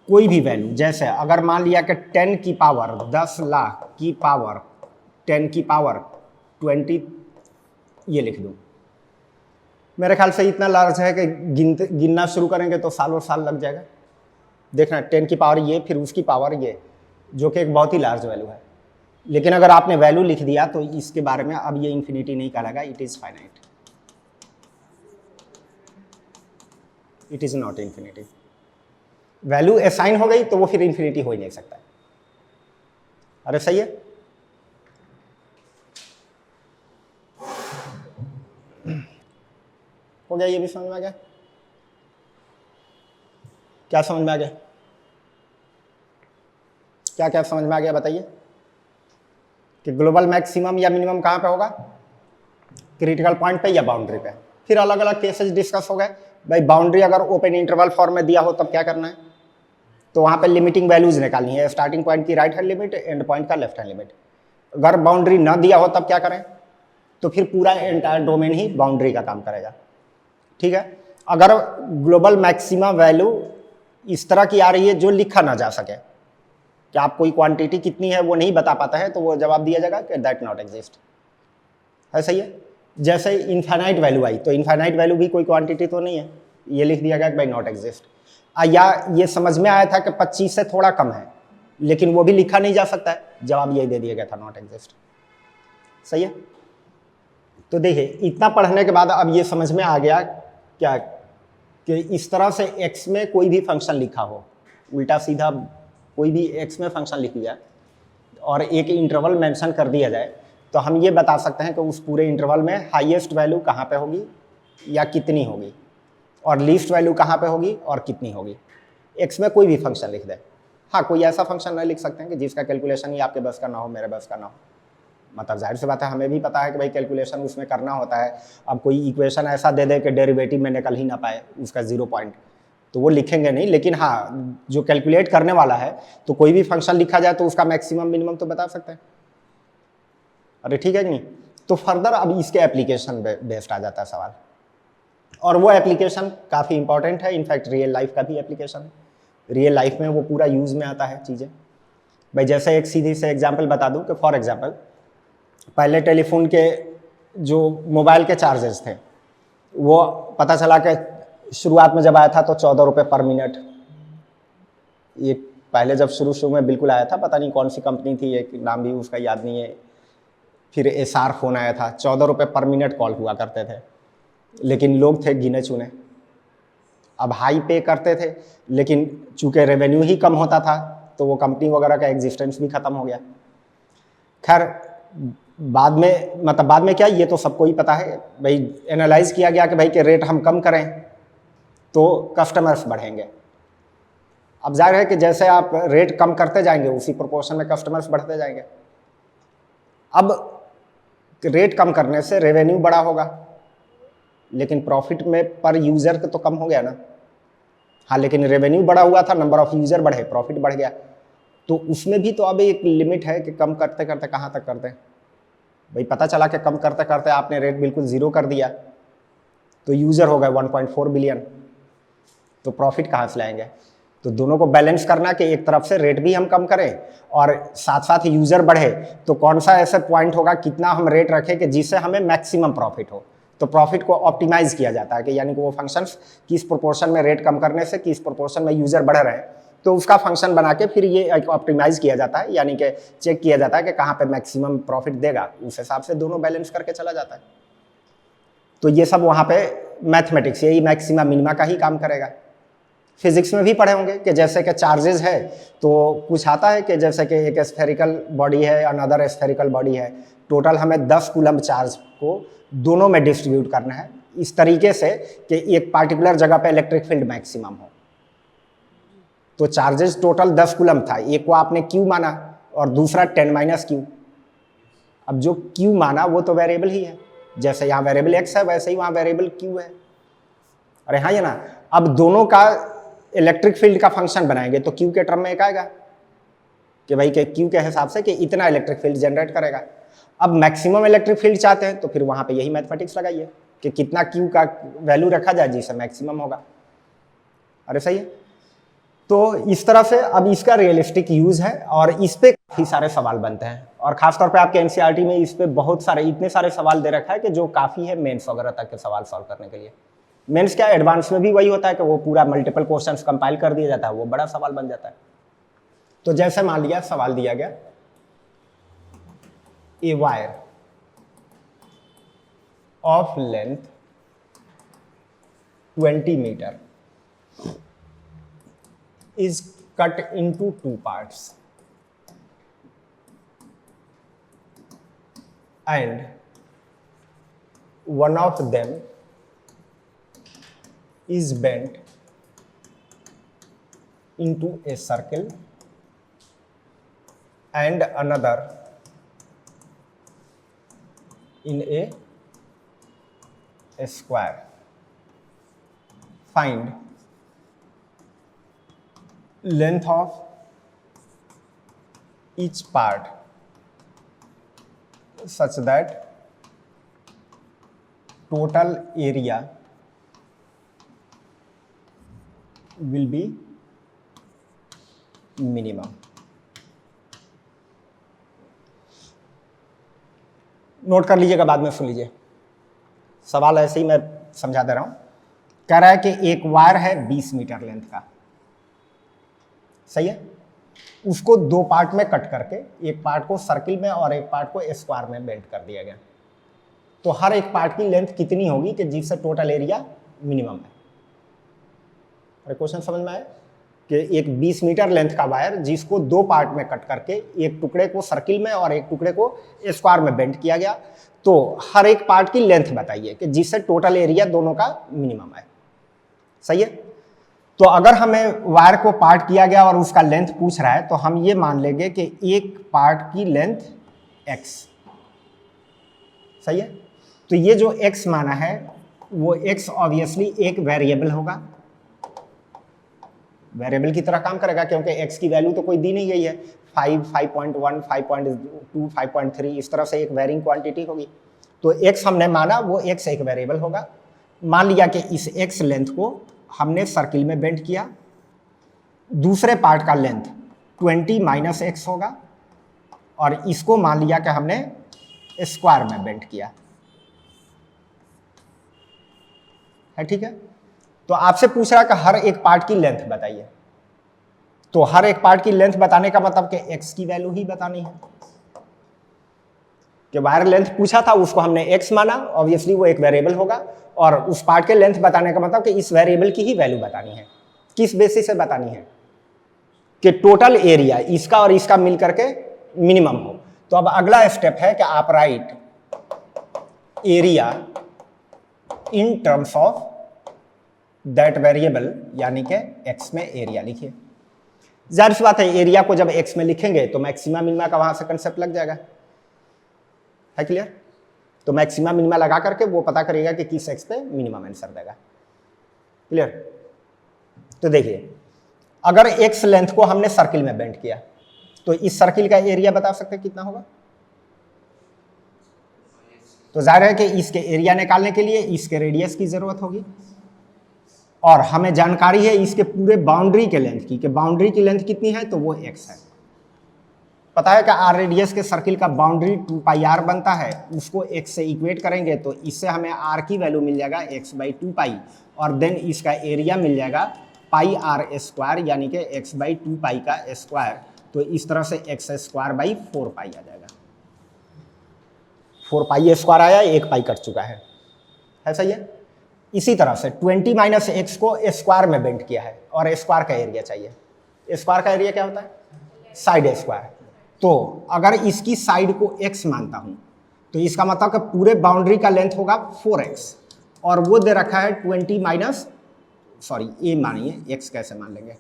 कोई भी वैल्यू। जैसे अगर मान लिया कि 10 की पावर 10 लाख की पावर 10 की पावर 20, ये लिख दूँ, मेरे ख्याल से इतना लार्ज है कि गिनना शुरू करेंगे तो सालों साल लग जाएगा। देखना 10 की पावर ये, फिर उसकी पावर ये, जो कि एक बहुत ही लार्ज वैल्यू है। लेकिन अगर आपने वैल्यू लिख दिया तो इसके बारे में अब ये इन्फिनिटी नहीं कहलाएगा, it is finite, it is not infinity. Value assign हो गई तो वो फिर इन्फिनिटी हो ही नहीं सकता। अरे सही है। हो गया, ये भी समझ में आ गया? क्या समझ में आ गया? क्या क्या समझ में आ गया बताइए? कि ग्लोबल मैक्सिमम या मिनिमम कहाँ पे होगा? क्रिटिकल पॉइंट पे या बाउंड्री पे। फिर अलग अलग केसेस डिस्कस हो गए। भाई बाउंड्री अगर ओपन इंटरवल फॉर्म में दिया हो तब क्या करना है? तो वहाँ पे लिमिटिंग वैल्यूज निकालनी है, स्टार्टिंग पॉइंट की right hand limit, and point का लेफ्ट हैंड लिमिट। अगर बाउंड्री ना दिया हो तब क्या करें? तो फिर पूरा एंटायर डोमेन ही बाउंड्री का काम करेगा। ठीक है। अगर ग्लोबल मैक्सिमम वैल्यू इस तरह की आ रही है जो लिखा ना जा सके, कि आप कोई क्वांटिटी कितनी है वो नहीं बता पाता है, तो वो जवाब दिया जाएगा कि दैट नॉट एग्जिस्ट है। सही है। जैसे इनफाइनाइट वैल्यू आई तो इनफाइनाइट वैल्यू भी कोई क्वांटिटी तो नहीं है, ये लिख दिया गया कि भाई नॉट एग्जिस्ट। या ये समझ में आया था कि 25 से थोड़ा कम है, लेकिन वो भी लिखा नहीं जा सकता है, जवाब यही दे दिया गया था नॉट एग्जिस्ट। सही है। तो देखिए इतना पढ़ने के बाद अब ये समझ में आ गया क्या कि इस तरह से x में कोई भी फंक्शन लिखा हो, उल्टा सीधा कोई भी x में फंक्शन लिख दिया और एक इंटरवल मेंशन कर दिया जाए, तो हम ये बता सकते हैं कि उस पूरे इंटरवल में हाईएस्ट वैल्यू कहाँ पे होगी या कितनी होगी, और लीस्ट वैल्यू कहाँ पे होगी और कितनी होगी। x में कोई भी फंक्शन लिख दे। हाँ, कोई ऐसा फंक्शन नहीं लिख सकते हैं कि जिसका कैलकुलेशन ही आपके बस का ना हो, मेरे बस का ना हो। मतलब जाहिर सी बात है, हमें भी पता है कि भाई कैलकुलेशन उसमें करना होता है। अब कोई इक्वेशन ऐसा दे दे कि डेरिवेटिव में निकल ही ना पाए उसका 0 पॉइंट, तो वो लिखेंगे नहीं। लेकिन हाँ, जो कैलकुलेट करने वाला है तो कोई भी फंक्शन लिखा जाए तो उसका मैक्सिमम मिनिमम तो बता सकते हैं। अरे ठीक है कि नहीं? तो फर्दर अब इसके एप्लीकेशन बेस्ड आ जाता है सवाल, और वो एप्लीकेशन काफ़ी इंपॉर्टेंट है। इनफैक्ट रियल लाइफ का भी एप्लीकेशन है, रियल लाइफ में वो पूरा यूज़ में आता है चीज़ें। भाई जैसे एक सीधी से एग्जाम्पल बता दूँ कि फॉर एग्जाम्पल पहले टेलीफोन के जो मोबाइल के चार्जेस थे, वो पता चला कि शुरुआत में जब आया था तो 14 रुपये पर मिनट। ये पहले जब शुरू में बिल्कुल आया था, पता नहीं कौन सी कंपनी थी, एक नाम भी उसका याद नहीं है। फिर एसआर फ़ोन आया था, 14 रुपये पर मिनट कॉल हुआ करते थे, लेकिन लोग थे गिने चुने। अब हाई पे करते थे, लेकिन चूँकि रेवेन्यू ही कम होता था तो वो कंपनी वगैरह का एग्जिस्टेंस भी ख़त्म हो गया। खैर बाद में क्या, ये तो सबको ही पता है भाई, एनालाइज किया गया कि भाई के रेट हम कम करें तो कस्टमर्स बढ़ेंगे। अब जाहिर है कि जैसे आप रेट कम करते जाएंगे उसी प्रोपोर्शन में कस्टमर्स बढ़ते जाएंगे। अब रेट कम करने से रेवेन्यू बड़ा होगा, लेकिन प्रॉफिट में पर यूज़र तो कम हो गया ना। हाँ, लेकिन रेवेन्यू बड़ा हुआ था, नंबर ऑफ यूज़र बढ़े, प्रॉफिट बढ़ गया। तो उसमें भी तो अब एक लिमिट है कि कम करते करते कहाँ तक करते हैं। भाई पता चला कि कम करते करते आपने रेट बिल्कुल 0 कर दिया तो यूज़र हो गए 1.4 बिलियन, तो प्रॉफिट कहाँ से लाएंगे? तो दोनों को बैलेंस करना कि एक तरफ से रेट भी हम कम करें और साथ साथ यूज़र बढ़े, तो कौन सा ऐसा पॉइंट होगा, कितना हम रेट रखें कि जिससे हमें मैक्सिमम प्रॉफिट हो। तो प्रॉफिट को ऑप्टिमाइज़ किया जाता है कि यानी कि वो फंक्शंस किस प्रोपोर्शन में रेट कम करने से किस प्रोपोर्शन में यूज़र बढ़ रहे हैं, तो उसका फंक्शन बना के फिर ये ऑप्टिमाइज़ किया जाता है, यानी कि चेक किया जाता है कि कहाँ पे मैक्सिमम प्रॉफिट देगा, उस हिसाब से दोनों बैलेंस करके चला जाता है। तो ये सब वहाँ पे मैथमेटिक्स, यही मैक्सिमा मिनिमा का ही काम करेगा। फिजिक्स में भी पढ़े होंगे कि जैसे कि चार्जेस है तो कुछ आता है कि जैसे कि एक स्फेरिकल बॉडी है, अनदर स्फेरिकल बॉडी है, टोटल हमें 10 कूलम्ब चार्ज को दोनों में डिस्ट्रीब्यूट करना है इस तरीके से कि एक पार्टिकुलर जगह पे इलेक्ट्रिक फील्ड मैक्सिमम हो। तो चार्जेस टोटल 10 कूलम्ब था, एक को आपने क्यू माना और दूसरा 10 - क्यू। अब जो क्यू माना वो तो वेरिएबल ही है, जैसे यहाँ वेरिएबल एक्स है वैसे ही वहाँ वेरिएबल क्यू है। अरे हाँ, ये ना, अब दोनों का इलेक्ट्रिक फील्ड का फंक्शन बनाएंगे तो क्यू के टर्म में एक आएगा कि भाई के क्यू के हिसाब से कि इतना इलेक्ट्रिक फील्ड जनरेट करेगा। अब मैक्सिमम इलेक्ट्रिक फील्ड चाहते हैं तो फिर वहां पे यही मैथमेटिक्स लगाइए कि कितना क्यू का वैल्यू रखा जाए जिससे मैक्सिमम होगा। अरे सही है। तो इस तरह से अब इसका रियलिस्टिक यूज है और इस पे काफी सारे सवाल बनते हैं और खासतौर पे आपके एनसीईआरटी में इस पे बहुत सारे, इतने सारे सवाल दे रखा है कि जो काफी है मेंस वगैरह तक के सवाल सॉल्व करने के लिए। मेंस क्या, एडवांस में भी वही होता है कि वो पूरा मल्टीपल क्वेश्चंस कंपाइल कर दिया जाता है, वो बड़ा सवाल बन जाता है। तो जैसे मान लिया सवाल दिया गया, a wire of length 20 metre is cut into two parts and one of them is bent into a circle and another in a square. Find length of each part such that total area will be minimum. Note कर लीजिएगा, बाद में सुन लीजिए। सवाल ऐसे ही मैं समझा दे रहा हूं। कह रहा है कि एक वायर है 20 मीटर लेंथ का, सही है। उसको दो पार्ट में कट करके एक पार्ट को सर्किल में और एक पार्ट को स्क्वायर में बेंड कर दिया गया। तो हर एक पार्ट की लेंथ कितनी होगी कि जिससे टोटल एरिया मिनिमम है। अरे क्वेश्चन समझ में आया कि एक 20 मीटर लेंथ का वायर जिसको दो पार्ट में कट करके एक टुकड़े को सर्किल में और एक टुकड़े को स्क्वायर में बेंड किया गया, तो हर एक पार्ट की लेंथ बताइए कि जिससे टोटल एरिया दोनों का मिनिमम है, सही है। तो अगर हमें वायर को पार्ट किया गया और उसका लेंथ पूछ रहा है तो हम ये मान लेंगे कि एक पार्ट की लेंथ x, सही है। तो ये जो x माना है वो x ऑब्वियसली एक वेरिएबल होगा, वेरिएबल की तरह काम करेगा क्योंकि x की वैल्यू तो कोई दी नहीं गई है। 5, 5.1, 5.2, 5.3 इस तरह से एक वेरिंग क्वांटिटी होगी। तो x हमने माना वो x एक वेरिएबल होगा। मान लिया कि इस x लेंथ को हमने सर्किल में बेंड किया, दूसरे पार्ट का लेंथ 20 माइनस x होगा और इसको मान लिया कि हमने स्क्वायर में बेंड किया है, ठीक है। तो आपसे पूछ रहा है कि हर एक पार्ट की लेंथ बताइए। तो हर एक पार्ट की लेंथ बताने का मतलब कि x की वैल्यू ही बतानी है। कि वायर लेंथ पूछा था उसको हमने x माना, ऑब्वियसली वो एक वेरिएबल होगा, और उस पार्ट के लेंथ बताने का मतलब कि इस वेरिएबल की ही वैल्यू बतानी है। किस बेसिस से बतानी है कि टोटल एरिया इसका और इसका मिल करके मिनिमम हो। तो अब अगला स्टेप है कि आप right area in terms of that variable, यानी कि x में एरिया लिखिए। जाहिर सी बात है एरिया को जब x में लिखेंगे तो मैक्सिमा मिनिमा का वहां से कंसेप्ट लग जाएगा, है क्लियर। तो मैक्सिमा मिनिमा लगा करके वो पता करेगा कि किस x पे मिनिमम आंसर देगा, क्लियर। तो देखिए अगर x लेंथ को हमने सर्किल में बेंड किया तो इस सर्किल का एरिया बता सकते हैं कितना होगा। तो जाहिर है कि इसके एरिया निकालने के लिए इसके रेडियस की जरूरत होगी और हमें जानकारी है इसके पूरे बाउंड्री के लेंथ की, कि बाउंड्री की लेंथ कितनी है तो वो x है। पता है कि r रेडियस के सर्किल का बाउंड्री 2πr बनता है, उसको x से इक्वेट करेंगे तो इससे हमें r की वैल्यू मिल जाएगा x/2π और देन इसका एरिया मिल जाएगा πr², यानी कि x/2π का स्क्वायर। तो इस तरह से x²/4π आ जाएगा। 4π² आया, 1π कट चुका है सही है। इसी तरह से 20 माइनस x को स्क्वायर में बेंड किया है और स्क्वायर का एरिया चाहिए। स्क्वायर का एरिया क्या होता है, साइड स्क्वायर। तो अगर इसकी साइड को x मानता हूं तो इसका मतलब कि पूरे बाउंड्री का लेंथ होगा 4x और वो दे रखा है 20 माइनस, सॉरी ए मानिए, x कैसे मान लेंगे,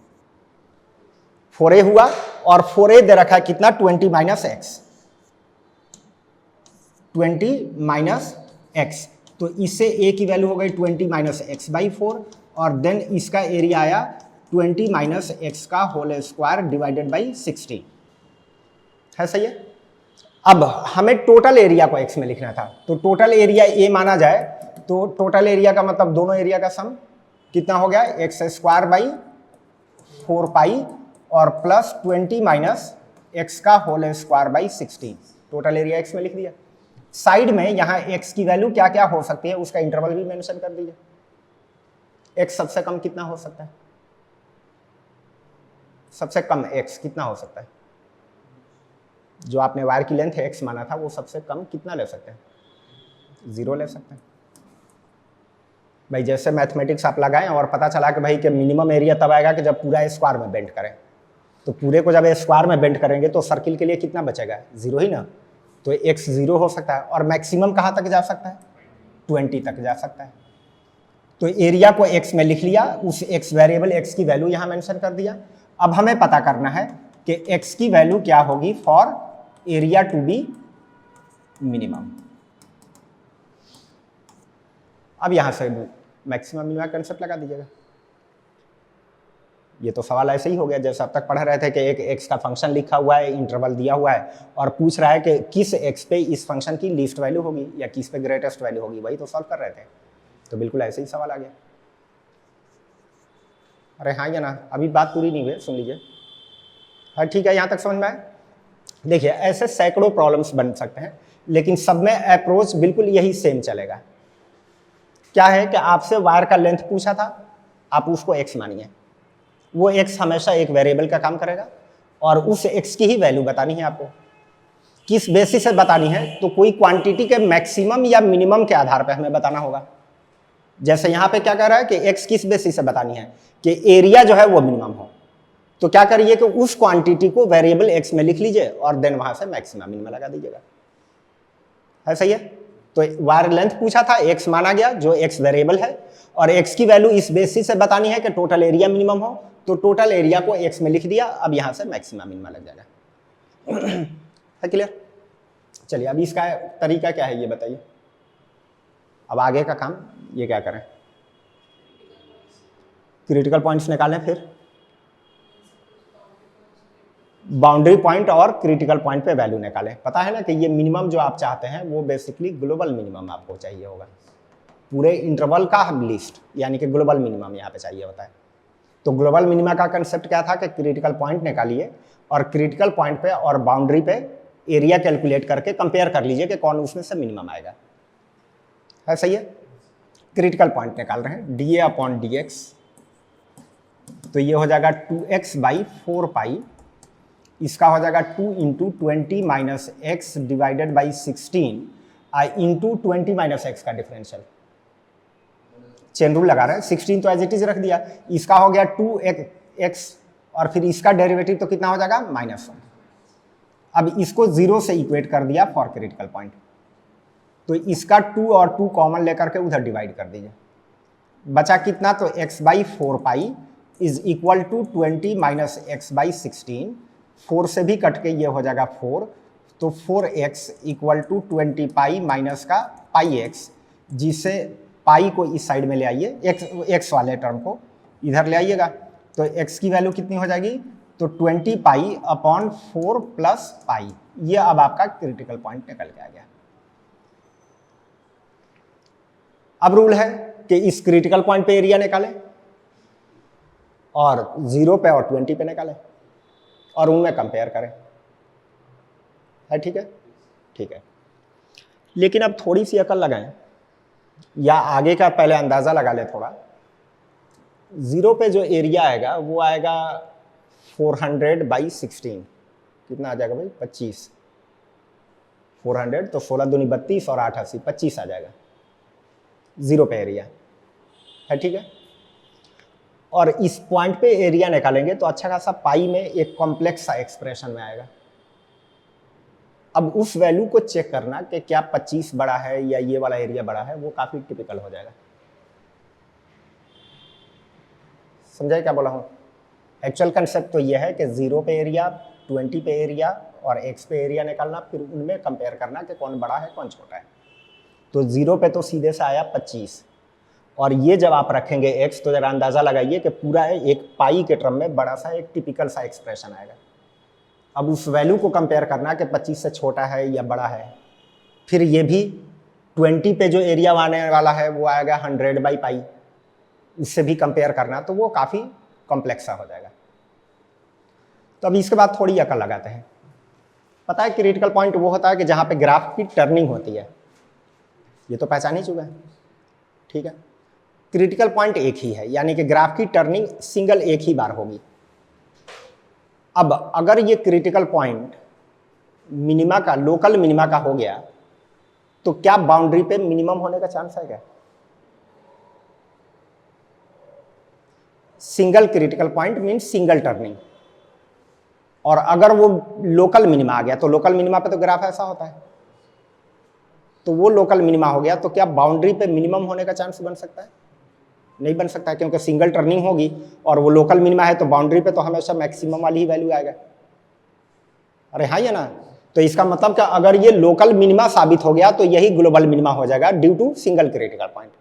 4a हुआ और 4a दे रखा है कितना, 20 माइनस x, 20 माइनस x। तो इससे ए की वैल्यू हो गई 20 माइनस एक्स बाई 4 और देन इसका एरिया आया 20 माइनस एक्स का होल स्क्वायर डिवाइडेड बाई 60 है। सही है। अब हमें टोटल एरिया को एक्स में लिखना था, तो टोटल एरिया ए माना जाए तो टोटल एरिया का मतलब दोनों एरिया का सम कितना हो गया, एक्स स्क्वायर बाई 4 पाई और प्लस 20 माइनस एक्स का whole square by 60। Total area x में लिख दिया। साइड में यहाँ एक्स की वैल्यू क्या क्या हो सकती है उसका इंटरवल भी मेंशन कर दीजिए। एक्स सबसे कम कितना हो सकता है, सबसे कम एक्स कितना हो सकता है, जो आपने वायर की लेंथ एक्स माना था वो सबसे कम कितना ले सकते हैं, 0 ले सकते हैं। भाई जैसे मैथमेटिक्स आप लगाएं और पता चला कि भाई कि मिनिमम एरिया तब आएगा कि जब पूरा स्क्वायर में बेंड करें, तो पूरे को जब स्क्वायर में बेंड करेंगे तो सर्किल के लिए कितना बचेगा, 0 ही ना। तो एक्स 0 हो सकता है और मैक्सिमम कहाँ तक जा सकता है, 20 तक जा सकता है। तो एरिया को एक्स में लिख लिया, उस एक्स वेरिएबल एक्स की वैल्यू यहाँ मेंशन कर दिया। अब हमें पता करना है कि एक्स की वैल्यू क्या होगी for area to be minimum. अब यहां से मैक्सिमम मिनिमम कंसेप्ट लगा दीजिएगा। ये तो सवाल ऐसे ही हो गया जैसे अब तक पढ़ रहे थे कि एक एक्स का फंक्शन लिखा हुआ है, इंटरवल दिया हुआ है और पूछ रहा है कि किस एक्स पे इस फंक्शन की लीस्ट वैल्यू होगी या किस पे ग्रेटेस्ट वैल्यू होगी, वही तो सॉल्व कर रहे थे। तो बिल्कुल ऐसे ही सवाल आ गया। अरे हाँ या ना, अभी बात पूरी नहीं हुई, सुन लीजिए। हाँ ठीक है, यहाँ तक समझ में आए। देखिए ऐसे सैकड़ों प्रॉब्लम्स बन सकते हैं लेकिन सब में अप्रोच बिल्कुल यही सेम चलेगा। क्या है कि आपसे वायर का लेंथ पूछा था, आप उसको एक्स मानिए, वो एक्स हमेशा एक वेरिएबल का काम करेगा और उस एक्स की ही वैल्यू बतानी है आपको। किस बेसिस से बतानी है, तो कोई क्वांटिटी के मैक्सिमम या मिनिमम के आधार पर हमें बताना होगा। जैसे यहाँ पे क्या कह रहा है कि एक्स किस बेसिस से बतानी है कि एरिया जो है वो मिनिमम हो, तो क्या करिए कि उस क्वांटिटी को वेरिएबल एक्स में लिख लीजिए और देन वहां से मैक्सिमम मिनिमम लगा दीजिएगा। है सही है। तो वायर लेंथ पूछा था, एक्स माना गया जो एक्स वेरिएबल है और एक्स की वैल्यू इस बेसिस से बतानी है कि टोटल एरिया मिनिमम हो, तो टोटल एरिया को एक्स में लिख दिया। अब यहां से मैक्सिमम मिनिमम लग जाएगा। है क्लियर। चलिए अब इसका तरीका क्या है ये बताइए। अब आगे का काम ये क्या करें, क्रिटिकल पॉइंट्स निकालें, फिर बाउंड्री पॉइंट और क्रिटिकल पॉइंट पे वैल्यू निकालें। पता है ना कि ये मिनिमम जो आप चाहते हैं वो बेसिकली ग्लोबल मिनिमम आपको चाहिए होगा, पूरे इंटरवल का लिस्ट, यानी कि ग्लोबल मिनिमम यहाँ पे चाहिए होता है। तो ग्लोबल मिनिमम का कंसेप्ट क्या था कि क्रिटिकल पॉइंट निकालिए और क्रिटिकल पॉइंट पे और बाउंड्री पे एरिया कैलकुलेट करके कंपेयर कर लीजिए कि कौन उसमें से मिनिमम आएगा। है सही है। क्रिटिकल पॉइंट निकाल रहे हैं, D A upon D x, तो ये हो जाएगा 2x बाई 4 पाई, इसका हो जाएगा 2 into 20 minus x divided by 16 into 20 minus x का डिफरेंशियल। चेन रूल लगा रहे हैं, 16 तो एज इट इज रख दिया, इसका हो गया 2x और फिर इसका डेरिवेटिव तो कितना हो जाएगा -1। अब इसको 0 से इक्वेट कर दिया फॉर क्रिटिकल पॉइंट, तो इसका 2 और 2 कॉमन लेकर के उधर डिवाइड कर दीजिए, बचा कितना, तो x by 4 pi is equal to 20 minus x by 16, 4 से भी कट के ये हो जाएगा 4, तो 4x equal to 20 pi minus का पाई एक्स, जिसे पाई को इस साइड में ले आइए, x वाले टर्म को इधर ले आइएगा, तो x की वैल्यू कितनी हो जाएगी, तो 20 पाई अपॉन 4 प्लस पाई। ये अब आपका क्रिटिकल पॉइंट निकल के आ गया। अब रूल है कि इस क्रिटिकल पॉइंट पे एरिया निकालें और 0 पे और 20 पे निकालें और उनमें कंपेयर करें। है ठीक है, ठीक है। लेकिन अब थोड़ी सी अकल लगाएं या आगे का पहले अंदाजा लगा ले थोड़ा। 0 पे जो एरिया आएगा वो आएगा 400 बाई 16, कितना आ जाएगा भाई 25, 400 तो 16 दूनी 32 और 8 80 25 आ जाएगा 0 पे एरिया। है ठीक है। और इस पॉइंट पे एरिया निकालेंगे तो अच्छा खासा पाई में एक कॉम्प्लेक्स सा एक्सप्रेशन में आएगा। अब उस वैल्यू को चेक करना कि क्या 25 बड़ा है या ये वाला एरिया बड़ा है, वो काफी टिपिकल हो जाएगा। समझाए क्या बोला हूं। एक्चुअल कंसेप्ट तो ये है कि 0 पे एरिया, 20 पे एरिया और x पे एरिया निकालना, फिर उनमें कंपेयर करना कि कौन बड़ा है कौन छोटा है। तो 0 पे तो सीधे से आया 25, और ये जब आप रखेंगे x तो जरा अंदाज़ा लगाइए कि पूरा एक पाई के टर्म में बड़ा सा एक टिपिकल सा एक्सप्रेशन आएगा। अब उस वैल्यू को कंपेयर करना कि 25 से छोटा है या बड़ा है। फिर ये भी 20 पे जो एरिया आने वाला है वो आएगा 100/पाई, उससे भी कंपेयर करना, तो वो काफ़ी कॉम्प्लेक्स सा हो जाएगा। तो अब इसके बाद थोड़ी अकल लगाते हैं। पता है क्रिटिकल पॉइंट वो होता है कि जहाँ पे ग्राफ की टर्निंग होती है, ये तो पहचान ही चुका है, ठीक है। क्रिटिकल पॉइंट एक ही है, यानी कि ग्राफ की टर्निंग सिंगल एक ही बार होगी। अब अगर ये क्रिटिकल पॉइंट मिनिमा का, लोकल मिनिमा का हो गया, तो क्या बाउंड्री पे मिनिमम होने का चांस है क्या? Single critical point means single turning, और अगर वो लोकल मिनिमा आ गया तो लोकल मिनिमा पे तो ग्राफ ऐसा होता है, तो वो लोकल मिनिमा हो गया, तो क्या बाउंड्री पे मिनिमम होने का चांस बन सकता है? नहीं बन सकता है, क्योंकि सिंगल टर्निंग होगी और वो लोकल मिनिमा है, तो बाउंड्री पे तो हमेशा मैक्सिमम वाली ही वैल्यू आएगा। अरे हाँ ये ना, तो इसका मतलब क्या, अगर ये लोकल मिनिमा साबित हो गया तो यही ग्लोबल मिनिमा हो जाएगा due to single critical point.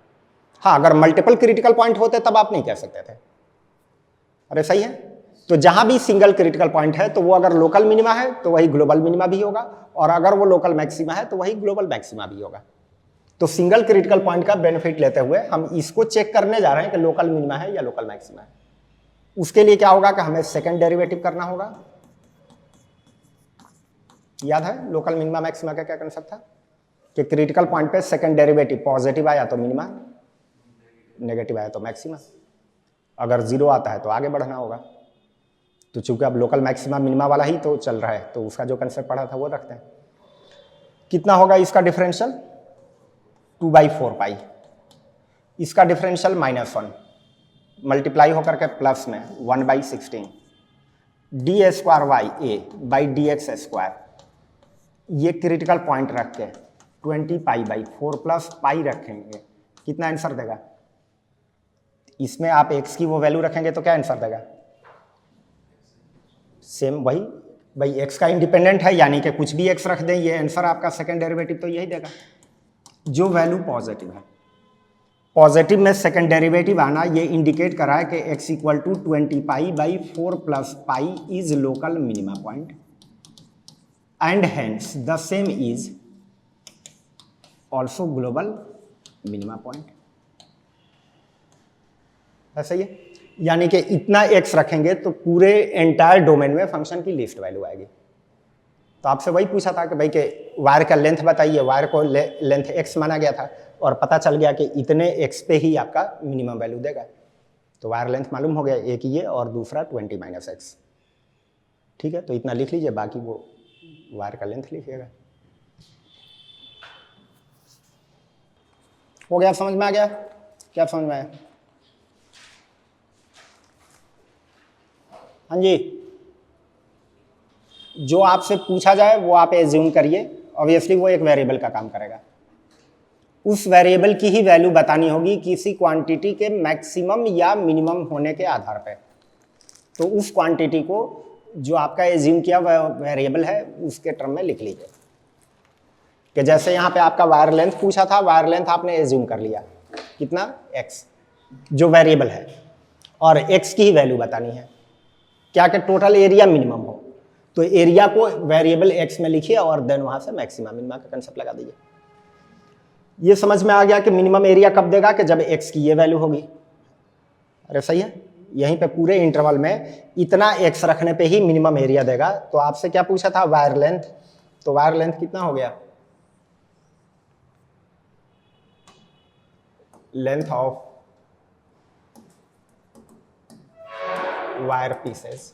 हाँ, अगर मल्टीपल क्रिटिकल पॉइंट होते तब आप नहीं कह सकते थे। अरे सही है, तो जहां भी सिंगल क्रिटिकल पॉइंट है तो वो अगर लोकल मिनिमा है तो वही ग्लोबल मिनिमा भी होगा, और अगर वो लोकल मैक्सिमा है तो वही ग्लोबल मैक्सिमा भी होगा। तो सिंगल क्रिटिकल पॉइंट का बेनिफिट लेते हुए हम इसको चेक करने जा रहे हैं कि लोकल मिनिमा है या लोकल मैक्सिमा है। उसके लिए क्या होगा कि हमें सेकंड डेरिवेटिव करना होगा। याद है लोकल मिनिमा मैक्सिमा का क्या कंसेप्ट था कि क्रिटिकल पॉइंट पे सेकंड डेरिवेटिव पॉजिटिव आया तो मिनिमा, नेगेटिव आया तो मैक्सिमा, अगर 0 आता है तो आगे बढ़ना होगा। तो चूंकि अब लोकल मैक्सिमा मिनिमा वाला ही तो चल रहा है, तो उसका जो कंसेप्ट पढ़ा था वो रखते हैं। कितना होगा इसका डिफरेंशियल? 2/4 पाई। इसका डिफरेंशियल -1 मल्टीप्लाई होकर के प्लस में 1/16 d²y/dx²। ये क्रिटिकल पॉइंट रख के 20π/4 प्लस पाई रखेंगे, कितना आंसर देगा? इसमें आप x की वो वैल्यू रखेंगे तो क्या आंसर देगा? सेम वही, भाई x का इंडिपेंडेंट है, यानी कि कुछ भी x रख दें, ये आंसर आपका सेकंड डेरिवेटिव तो यही देगा, जो वैल्यू पॉजिटिव है। पॉजिटिव में सेकंड डेरिवेटिव आना ये इंडिकेट करा है कि x = 20π/4 plus pi is local minima point and hence the same is also global minima point. ऐसा ही है, यानी कि इतना x रखेंगे तो पूरे एंटायर डोमेन में फंक्शन की लीस्ट वैल्यू आएगी। तो आपसे वही पूछा था कि भाई के वायर का लेंथ बताइए, वायर को लेंथ x माना गया था और पता चल गया कि इतने x पे ही आपका मिनिमम वैल्यू देगा। तो वायर लेंथ मालूम हो गया, एक ये और दूसरा 20 - x, ठीक है। तो इतना लिख लीजिए, बाकी वो वायर का लेंथ लिखिएगा। हो गया, समझ में आ गया? क्या समझ में आया? हाँ जी, जो आपसे पूछा जाए वो आप एज्यूम करिए, ऑब्वियसली वो एक वेरिएबल का काम करेगा। उस वेरिएबल की ही वैल्यू बतानी होगी किसी क्वांटिटी के मैक्सिमम या मिनिमम होने के आधार पर। तो उस क्वांटिटी को जो आपका एज्यूम किया वेरिएबल है उसके टर्म में लिख लीजिए, कि जैसे यहाँ पे आपका वायर लेंथ पूछा था, वायर लेंथ आपने एज्यूम कर लिया कितना, x, जो वेरिएबल है, और x की ही वैल्यू बतानी है, क्या कि टोटल एरिया मिनिमम हो। तो एरिया को वेरिएबल x में लिखिए और देन वहां से मैक्सिमम मिनिमा का कंसेप्ट लगा दीजिए। ये समझ में आ गया कि मिनिमम एरिया कब देगा, कि जब x की ये वैल्यू होगी। अरे सही है, यहीं पे पूरे इंटरवल में इतना x रखने पे ही मिनिमम एरिया देगा। तो आपसे क्या पूछा था, वायर लेंथ, तो वायर लेंथ कितना हो गया, लेंथ ऑफ वायर पीसेस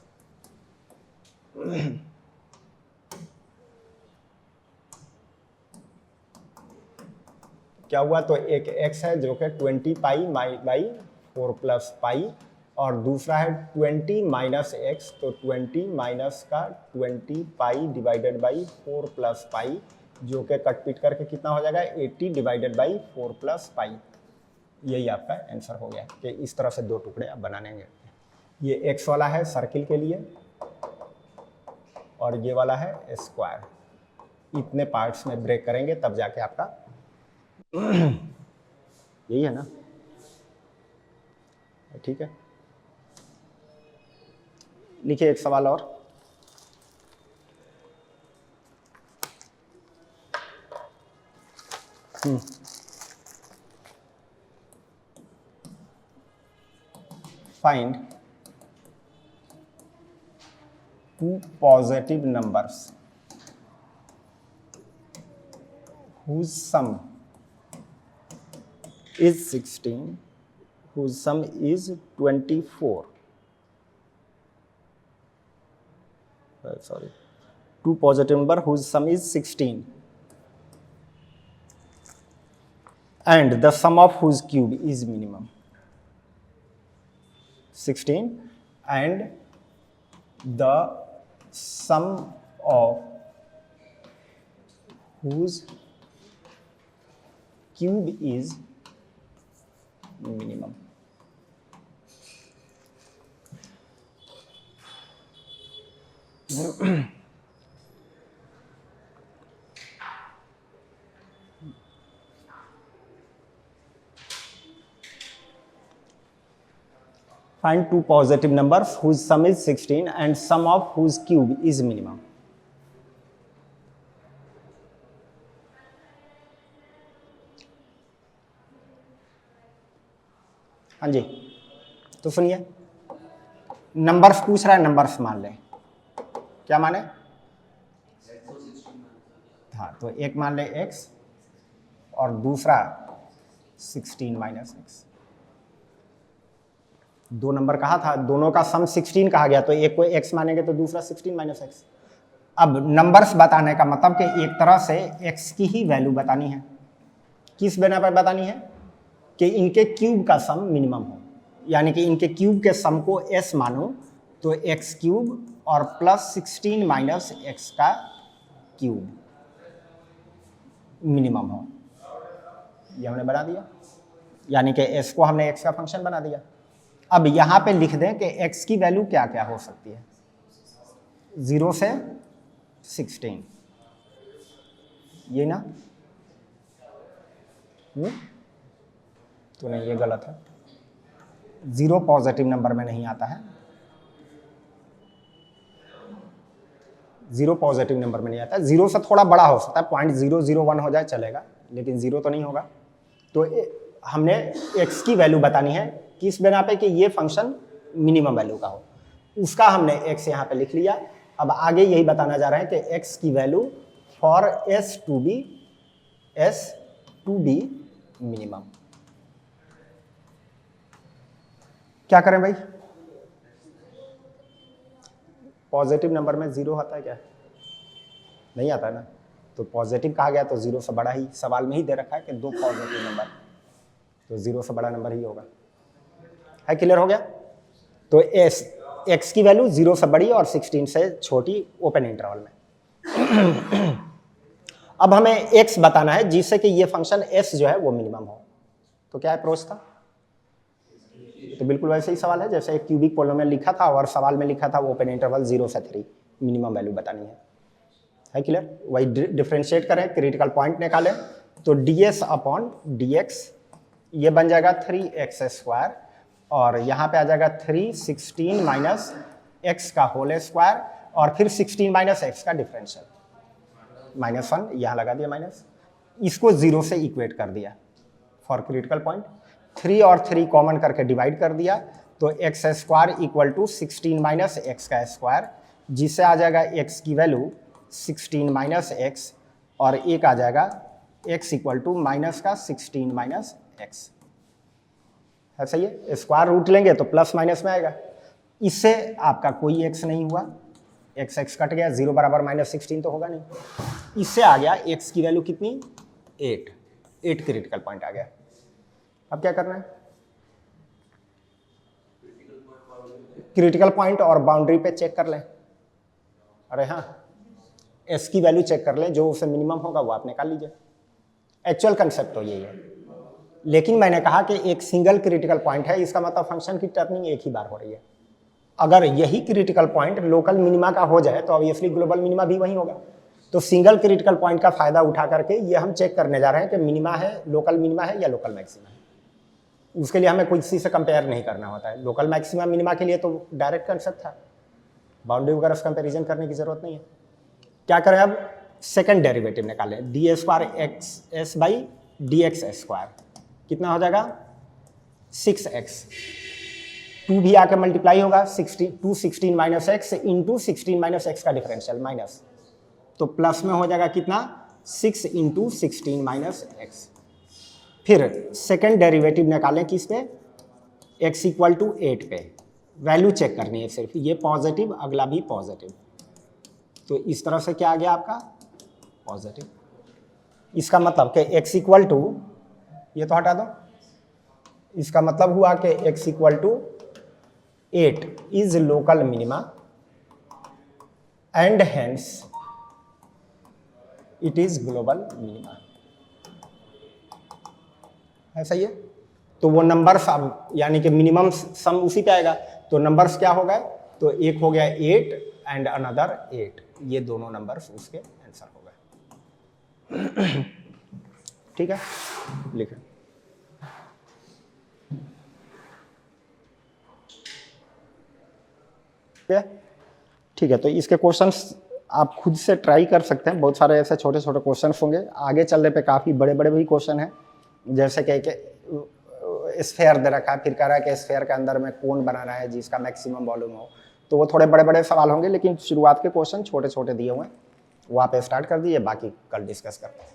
क्या हुआ, तो एक x है जो कि 20π/4 प्लस पाई, और दूसरा है 20 - x, तो 20 का 20π/4 प्लस पाई, जो कि कट पीट करके कितना हो जाएगा, 80/4 प्लस पाई। यही आपका आंसर हो गया कि इस तरह से दो टुकड़े आप बनानेंगे। ये x वाला है सर्किल के लिए और ये वाला है स्क्वायर। इतने पार्ट्स में ब्रेक करेंगे तब जाके आपका यही है ना, ठीक है। लिखिए एक सवाल और। Find two positive numbers whose sum is 16, whose sum is 24. Sorry, two positive number whose sum is 16 and the sum of whose cube is minimum. 16 and the sum of whose cube is minimum. Find two positive numbers whose sum is 16 and sum of whose cube is minimum. हाँ जी, तो सुनिए, numbers पूछ रहा है, numbers मान लें। क्या माने? हाँ, तो एक मान ले x और दूसरा 16 माइनस एक्स। दो नंबर कहा था, दोनों का सम 16 कहा गया, तो एक को x मानेंगे तो दूसरा 16 माइनस एक्स। अब नंबर्स बताने का मतलब कि एक तरह से x की ही वैल्यू बतानी है। किस बिना पर बतानी है? कि इनके क्यूब का सम मिनिमम हो, यानी कि इनके क्यूब के सम को s मानो तो x क्यूब और प्लस 16 माइनस एक्स का क्यूब मिनिमम हो। ये हमने बना दिया, यानी कि s को हमने x का फंक्शन बना दिया। अब यहाँ पे लिख दें कि x की वैल्यू क्या क्या हो सकती है, 0 से 16, ये ना? तो नहीं, ये गलत है। 0 पॉजिटिव नंबर में नहीं आता है, 0 पॉजिटिव नंबर में नहीं आता है। 0 से थोड़ा बड़ा हो सकता है, 0.001 हो जाए चलेगा, लेकिन 0 तो नहीं होगा। तो हमने x की वैल्यू बतानी है किस बिना पे कि ये फंक्शन मिनिमम वैल्यू का हो, उसका हमने x यहाँ पे लिख लिया। अब आगे यही बताना जा रहा है कि x की value for s to be minimum. क्या करें भाई? पॉजिटिव नंबर में 0 आता है क्या? नहीं आता है ना, तो पॉजिटिव कहा गया तो 0 से बड़ा ही, सवाल में ही दे रखा है कि 2 पॉजिटिव नंबर, तो 0 से बड़ा नंबर ही होगा। है, क्लियर हो गया? तो x की वैल्यू 0 से बड़ी और 16 से छोटी ओपन इंटरवल में। अब हमें x बताना है जिससे कि ये फंक्शन s जो है वो मिनिमम हो। तो क्या अप्रोच था? तो बिल्कुल वैसे ही सवाल है जैसे एक क्यूबिक पोलिनोमियल लिखा था और सवाल में लिखा था ओपन इंटरवल 0 से 3 मिनिमम वैल्यू बतानी है क्लियर? वही डिफरेंशिएट करें, क्रिटिकल पॉइंट निकालें, तो ds अपॉन dx ये बन जाएगा 3x² और यहाँ पे आ जाएगा 16 माइनस एक्स का होल स्क्वायर और फिर 16 माइनस एक्स का डिफरेंशियल, -1 यहाँ लगा दिया माइनस, इसको 0 से इक्वेट कर दिया फॉर क्रिटिकल पॉइंट। 3 और 3 कॉमन करके डिवाइड कर दिया, तो x² equal to 16 minus x का स्क्वायर, जिससे आ जाएगा x की वैल्यू 16 माइनस एक्स और एक आ जाएगा x इक्वल टू माइनस का 16 माइनस एक्स। है सही है? स्क्वायर रूट लेंगे तो प्लस माइनस में आएगा, इससे आपका कोई x नहीं हुआ, x कट गया, 0 बराबर -16 तो होगा नहीं, इससे आ गया x की वैल्यू कितनी? 8 क्रिटिकल पॉइंट आ गया। अब क्या करना है? क्रिटिकल पॉइंट और बाउंड्री पे चेक कर लें। अरे हाँ, s की वैल्यू चेक कर लें, जो उसे मिनिमम होगा वो आप निकाल लीजिए। एक्चुअल कंसेप्ट तो यही है, लेकिन मैंने कहा कि एक सिंगल क्रिटिकल पॉइंट है, इसका मतलब फंक्शन की टर्निंग एक ही बार हो रही है। अगर यही क्रिटिकल पॉइंट लोकल मिनिमा का हो जाए तो ऑब्वियसली ग्लोबल मिनिमा भी वही होगा, तो सिंगल क्रिटिकल पॉइंट का फायदा उठा करके ये हम चेक करने जा रहे हैं कि मिनिमा है, लोकल मिनिमा है या लोकल मैक्सिमा है। उसके लिए हमें कोई चीज से कंपेयर नहीं करना होता है। लोकल मैक्सिमा मिनिमा के लिए तो डायरेक्ट कंसेप्ट था, बाउंड्री वगैरह से कंपेरिजन करने की जरूरत नहीं है। क्या करें अब, सेकंड डेरिवेटिव निकालें, D square x S by D x square कितना हो जाएगा 6x, 2 भी आके मल्टीप्लाई होगा 16 minus x into 16 minus x का डिफरेंशियल माइनस, तो प्लस में हो जाएगा कितना 6 इंटू 16 माइनस एक्स। फिर सेकेंड डेरिवेटिव निकालें किस पे, x इक्वल टू 8 पे, वैल्यू चेक करनी है सिर्फ, ये पॉजिटिव अगला भी पॉजिटिव, तो इस तरह से क्या आ गया आपका पॉजिटिव। इसका मतलब कि x इक्वल टू, ये तो हटा दो, इसका मतलब हुआ कि x equal to 8 is local minima and hence it is global minima. ऐसा ही है, तो वो नंबर्स अब यानी कि मिनिमम सम उसी पे आएगा, तो नंबर्स क्या हो गए, तो एक हो गया 8 एंड अनदर 8, ये दोनों नंबर्स उसके आंसर हो गए। ठीक है, लिखें। ठीक है, तो इसके क्वेश्चंस आप खुद से ट्राई कर सकते हैं, बहुत सारे ऐसे छोटे छोटे क्वेश्चंस होंगे, आगे चलने पे काफ़ी बड़े बड़े भी क्वेश्चन हैं, जैसे कि स्फेयर दे रखा है, फिर कह रहा है कि स्फेयर के अंदर में कोन बनाना है जिसका मैक्सिमम वॉल्यूम हो, तो वो थोड़े बड़े बड़े सवाल होंगे, लेकिन शुरुआत के क्वेश्चन छोटे छोटे दिए हुए हैं, वो आप स्टार्ट कर दिए, बाकी कल डिस्कस करते हैं।